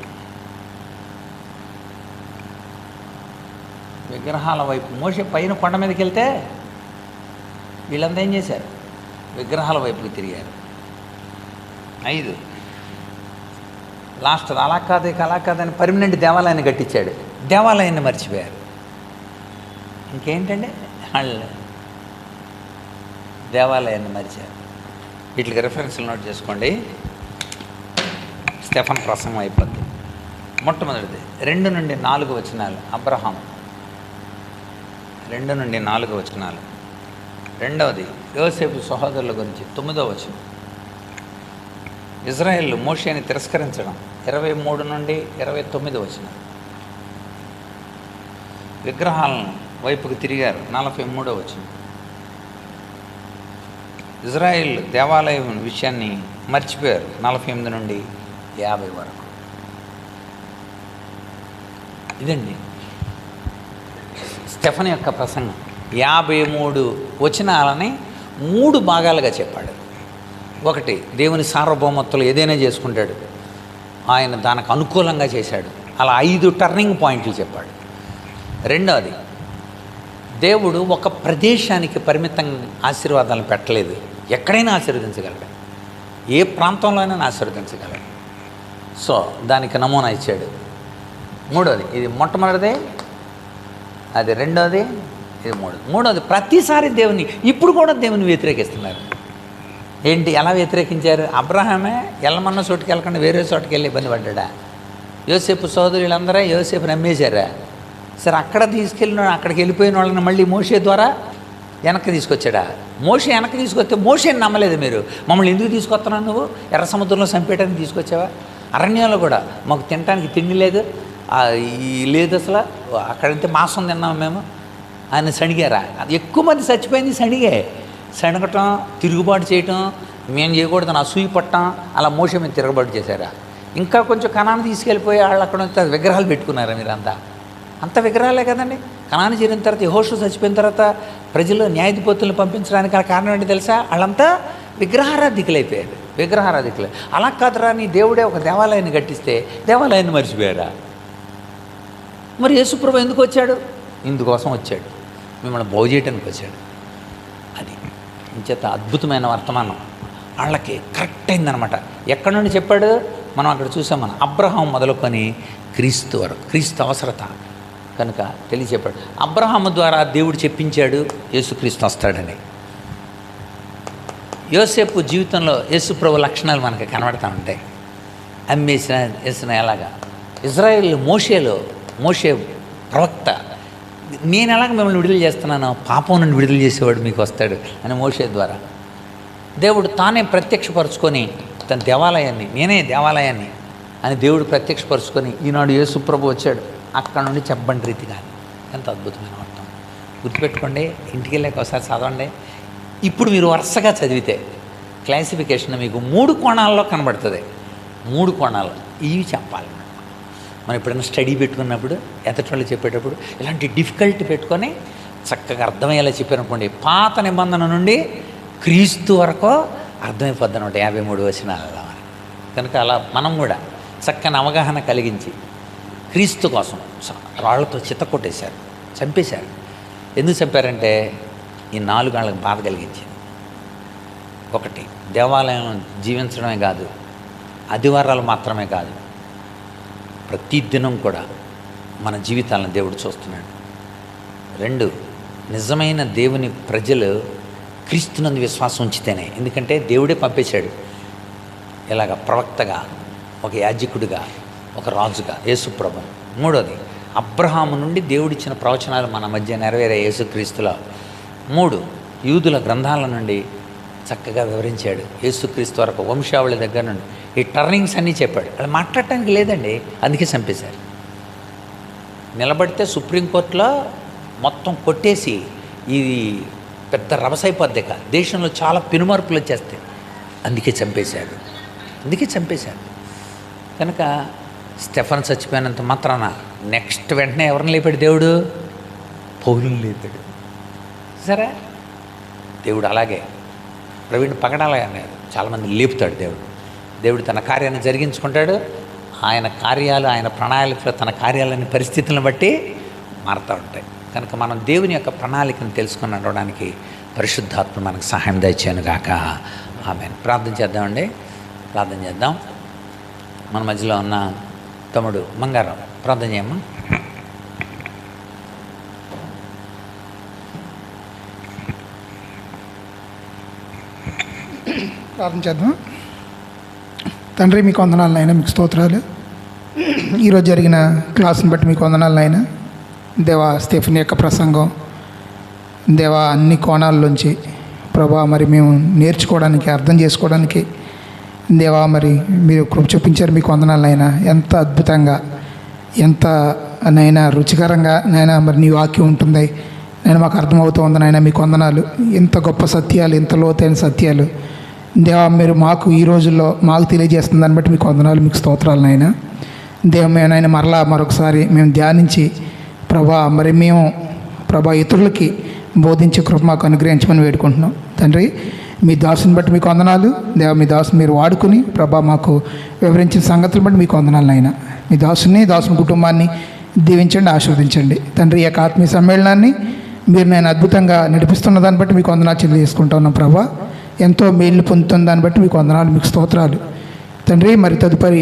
విగ్రహాల వైపు మోషే పైన కొండ మీదకి వెళ్తే వీళ్ళంతా ఏం చేశారు? విగ్రహాల వైపుకి తిరిగారు. 5, లాస్ట్ అలా కాదని పర్మనెంట్ దేవాలయాన్ని కట్టించాడు. దేవాలయాన్ని మర్చిపోయారు. ఇంకేంటంటే వాళ్ళు దేవాలయాన్ని మరిచారు. వీటికి రెఫరెన్స్లు నోట్ చేసుకోండి. స్టెఫన్ ప్రసంగం అయిపోద్ది. మొట్టమొదటిది 2 నుండి 4 వచనాలు అబ్రహాం, 2 నుండి 4 వచనాలు. రెండవది యోసేపు సహోదరుల గురించి 9వ వచనం. ఇజ్రాయేలు మోషేని తిరస్కరించడం 23 నుండి 29 వచనం. విగ్రహాలను వైపుకు తిరిగారు 43వ వచనం. ఇజ్రాయేల్ దేవాలయం విషయాన్ని మర్చిపోయారు 48 నుండి 50 వరకు. ఇదండి స్టెఫన్ యొక్క ప్రసంగం. 53 వచనాలని 3 భాగాలుగా చెప్పాడు. ఒకటి, దేవుని సార్వభౌమత్వం ఏదైనా చేసుకుంటాడు, ఆయన దానికి అనుకూలంగా చేశాడు. అలా 5 టర్నింగ్ పాయింట్లు చెప్పాడు. రెండవది, దేవుడు ఒక ప్రదేశానికి పరిమితం ఆశీర్వాదాలను పెట్టలేదు, ఎక్కడైనా ఆశీర్వదించగలడు, ఏ ప్రాంతంలోనైనా ఆశీర్వదించగలడు. సో దానికి నమూనా ఇచ్చాడు. మూడోది, ఇది మొట్టమొదటిదే, అది రెండోది, ఇది మూడోది. ప్రతిసారి దేవుని, ఇప్పుడు కూడా దేవుని వ్యతిరేకిస్తున్నారు. ఏంటి, ఎలా వ్యతిరేకించారు? అబ్రహామే ఎల్లమన్న చోటుకి వెళ్ళకుండా వేరే చోటుకి వెళ్ళి ఇబ్బంది పడ్డా? యోసేపు సోదరులందరూ యోసేపు నమ్మేశారా? సరే, అక్కడ తీసుకెళ్ళిన అక్కడికి వెళ్ళిపోయిన వాళ్ళని మళ్ళీ మోషే ద్వారా వెనక్కి తీసుకొచ్చాడా? మోషే వెనక్కి తీసుకొస్తే మోషేని నమ్మలేదు. మీరు మమ్మల్ని ఎందుకు తీసుకొస్తున్నావు? నువ్వు ఎర్ర సముద్రంలో చంపేయడానికి తీసుకొచ్చావా? అరణ్యంలో కూడా మాకు తినడానికి తిండి లేదు, లేదు అసలు, అక్కడంతే మాంసం తిన్నాము మేము ఆయన సణిగారా? అది ఎక్కువ మంది చచ్చిపోయింది సణిగే. శనగటం, తిరుగుబాటు చేయటం, మేము చేయకూడదు నా అసూయ పట్టం, అలా మోషే మీద తిరగబాటు చేశారా? ఇంకా కొంచెం కణాన్ని తీసుకెళ్ళిపోయి వాళ్ళు అక్కడ విగ్రహాలు పెట్టుకున్నారా? మీరంతా అంత విగ్రహాలే కదండి. కణాన్ని చేరిన తర్వాత యెహోషువ చచ్చిపోయిన తర్వాత ప్రజలు న్యాయాధిపతులను పంపించడానికి ఆ కారణం ఏంటి తెలుసా? వాళ్ళంతా విగ్రహారాధికులైపోయారు, విగ్రహారాధికులు. అలా కాదురా, నీ దేవుడే ఒక దేవాలయాన్ని కట్టిస్తే దేవాలయాన్ని మర్చిపోయారా? మరి యేసుప్రభు ఎందుకు వచ్చాడు? ఇందుకోసం వచ్చాడు, మిమ్మల్ని బాగు చేయడానికి వచ్చాడు. అది ఇంచేత అద్భుతమైన వర్తమానం వాళ్ళకి కరెక్ట్ అయిందనమాట. ఎక్కడి నుండి చెప్పాడు? మనం అక్కడ చూసాం. మనం అబ్రహాం మొదలుకొని క్రీస్తు వరకు, క్రీస్తు అవసరత కనుక తెలియచెప్పాడు. అబ్రహాము ద్వారా దేవుడు చెప్పించాడు యేసుక్రీస్తు వస్తాడని. యోసేపు జీవితంలో యేసుప్రభు లక్షణాలు మనకి కనబడతా ఉంటాయి. అమ్మేసిన వేసిన ఎలాగా, ఇజ్రాయేల్ మోషే ప్రవక్త, నేను ఎలాగ మిమ్మల్ని విడుదల చేస్తున్నాను, పాపం నుండి విడుదల చేసేవాడు మీకు వస్తాడు అని మోషే ద్వారా దేవుడు తానే ప్రత్యక్షపరుచుకొని తన దేవాలయాన్ని, నేనే దేవాలయాన్ని అని దేవుడు ప్రత్యక్షపరుచుకొని ఈనాడు యేసుప్రభు వచ్చాడు. అక్కడ నుండి చెప్పండి రీతిగా. ఎంత అద్భుతమైన అర్థం. గుర్తుపెట్టుకోండి, ఇంటికి వెళ్ళాక ఒకసారి చదవండి. ఇప్పుడు మీరు వరుసగా చదివితే క్లాసిఫికేషన్ మీకు 3 కోణాల్లో కనబడుతుంది. 3 కోణాలు ఇవి చెప్పాలి. మనం ఎప్పుడైనా స్టడీ పెట్టుకున్నప్పుడు, ఎదటి వాళ్ళు చెప్పేటప్పుడు ఇలాంటి డిఫికల్ట్ పెట్టుకొని చక్కగా అర్థమయ్యేలా చెప్పారనుకోండి, పాత నిబంధన నుండి క్రీస్తు వరకు అర్థమైపోద్ది అనమాట 53 వచనాలలో. కనుక అలా మనం కూడా చక్కని అవగాహన కలిగించి క్రీస్తు కోసం రాళ్లతో చిత్తకొట్టేశారు, చంపేశారు. ఎందుకు చంపారంటే ఈ 4 వాళ్ళకి బాధ కలిగించింది. ఒకటి, దేవాలయం జీవించడమే కాదు, ఆదివారాలు మాత్రమే కాదు, ప్రతిదినం కూడా మన జీవితాలను దేవుడు చూస్తున్నాడు. 2, నిజమైన దేవుని ప్రజలు క్రీస్తునందు విశ్వాసం ఉంచితేనే. ఎందుకంటే దేవుడే పంపేశాడు ఇలాగ ప్రవక్తగా, ఒక యాజకుడిగా, ఒక రాజుగా యేసుప్రభు. 3, అబ్రహాము నుండి దేవుడిచ్చిన ప్రవచనాలు మన మధ్య నెరవేరే యేసుక్రీస్తులో. 3, యూదుల గ్రంథాల నుండి చక్కగా వివరించాడు. యేసుక్రీస్తు వరకు వంశావళి దగ్గర నుండి ఈ టర్నింగ్స్ అన్నీ చెప్పాడు. అది మాట్లాడటానికి లేదండి, అందుకే చంపేశారు. నిలబడితే సుప్రీంకోర్టులో మొత్తం కొట్టేసి ఇది పెద్ద రభసైపోద్దిక, దేశంలో చాలా పెనుమార్పులు వచ్చేస్తాయి, అందుకే చంపేశాడు. కనుక స్టెఫన్ చచ్చిపోయినంత మాత్రాన నెక్స్ట్ వెంటనే ఎవరిని లేపాడు దేవుడు? పౌలుని లేపాడు. సరే, దేవుడు అలాగే ప్రవీణ్ పగడాలే అన్నారు, చాలామంది లేపుతాడు దేవుడు తన కార్యాన్ని జరిగించుకుంటాడు. ఆయన కార్యాలు, ఆయన ప్రణాళికలో తన కార్యాలని పరిస్థితులను బట్టి మారుతూ ఉంటాయి. కనుక మనం దేవుని యొక్క ప్రణాళికను తెలుసుకుని నడవడానికి పరిశుద్ధాత్మ మనకు సహాయం దయచేయను గాక. ఆమేన్. ప్రార్థన చేద్దాం. మన మధ్యలో ఉన్న తమ్ముడు మంగారం ప్రార్థన చేయమ్మా. ప్రార్థన చేద్దాం. తండ్రి, మీకు వందనాలు నాయనా, మీకు స్తోత్రాలు. ఈరోజు జరిగిన క్లాసుని బట్టి మీకు వందనాలు నాయనా. దేవా, స్టెఫెన్ యొక్క ప్రసంగం దేవా అన్ని కోణాల్లోంచి ప్రభా మరి మేము నేర్చుకోవడానికి, అర్థం చేసుకోవడానికి దేవా మరి మీరు కృప చూపించారు. మీకు వందనాలు నాయనా. ఎంత అద్భుతంగా, ఎంత నైనా రుచికరంగా నైనా మరి నీ వాక్యం ఉంటుంది నేను మాకు అర్థమవుతూ ఉంది నాయనా. మీకు వందనాలు. ఇంత గొప్ప సత్యాలు, ఇంత లోతైన సత్యాలు దేవా మీరు మాకు ఈ రోజుల్లో మాకు తెలియజేస్తుంది. దాన్ని బట్టి మీకు వందనాలు, మీకు స్తోత్రాలు నాయనా. దేవ మేమైనా మరొకసారి మేము ధ్యానించి ప్రభా ఇతరులకి బోధించే కృప మాకు అనుగ్రహించమని వేడుకుంటున్నాం. తండ్రి, మీ దాసుని బట్టి మీకు వందనాలు. దేవ మీ దాసుని మీరు వాడుకుని ప్రభా మాకు వివరించిన సంగతులు బట్టి మీకు వందనాలు అయినా. మీ దాసుని కుటుంబాన్ని దీవించండి, ఆశీర్వదించండి. తండ్రి, ఈ యొక్క ఆత్మీయ సమ్మేళనాన్ని మీరు నేను అద్భుతంగా నడిపిస్తున్న దాన్ని బట్టి మీకు వందనాలు తెలియజేసుకుంటా ఉన్నాం. ప్రభా ఎంతో మేలు పొందుతున్న దాన్ని బట్టి మీకు వందనాలు, మీకు స్తోత్రాలు. తండ్రి, మరి తదుపరి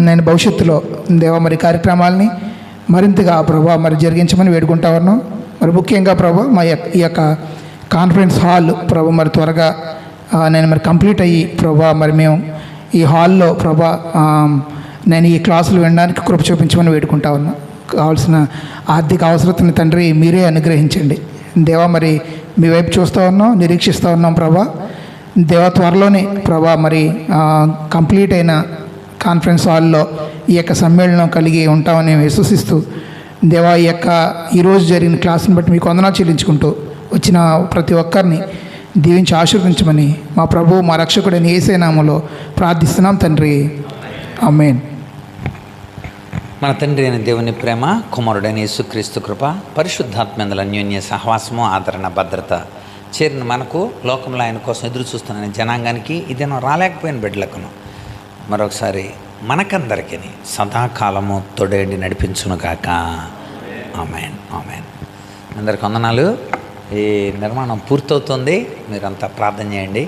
నేను భవిష్యత్తులో దేవ మరి కార్యక్రమాలని మరింతగా ప్రభా మరి జరిగించమని వేడుకుంటా ఉన్నాం. మరి ముఖ్యంగా ప్రభా ఈ యొక్క కాన్ఫరెన్స్ హాల్ ప్రభా మరి త్వరగా నేను మరి కంప్లీట్ అయ్యి ప్రభా మరి మేము ఈ హాల్లో ప్రభా నేను ఈ క్లాసులు వినడానికి కృప చూపించమని వేడుకుంటా ఉన్నాం. కావాల్సిన ఆర్థిక అవసరతని తండ్రి మీరే అనుగ్రహించండి. దేవా మరి మీ వైపు చూస్తూ ఉన్నాం, నిరీక్షిస్తూ ఉన్నాం ప్రభా. దేవా త్వరలోనే ప్రభా మరి కంప్లీట్ అయిన కాన్ఫరెన్స్ హాల్లో ఈ యొక్క సమ్మేళనం కలిగి ఉంటామని విశ్వసిస్తూ దేవా ఈరోజు జరిగిన క్లాసుని బట్టి మీకు వందనాలు చెల్లించుకుంటూ వచ్చిన ప్రతి ఒక్కరిని దీవించి ఆశీర్వదించమని మా ప్రభు మా రక్షకుడైన యేసే నామములో ప్రార్థిస్తున్నాం తండ్రి. ఆమేన్. మన తండ్రి అయిన దేవుని ప్రేమ, కుమారుడైన యేసుక్రీస్తు కృప, పరిశుద్ధాత్మేందుల అన్యోన్య సహవాసము, ఆదరణ, భద్రత చేరిన మనకు, లోకంలో ఆయన కోసం ఎదురు చూస్తున్న జనాంగానికి, ఇదేనో రాలేకపోయిన బిడ్డలకును మరొకసారి మనకందరికీ సదాకాలము తోడేండి నడిపించునుగాక. ఆమేన్. అందరికి వందనాలు. ఈ నిర్మాణం పూర్తవుతుంది, మీరంతా ప్రార్థన చేయండి.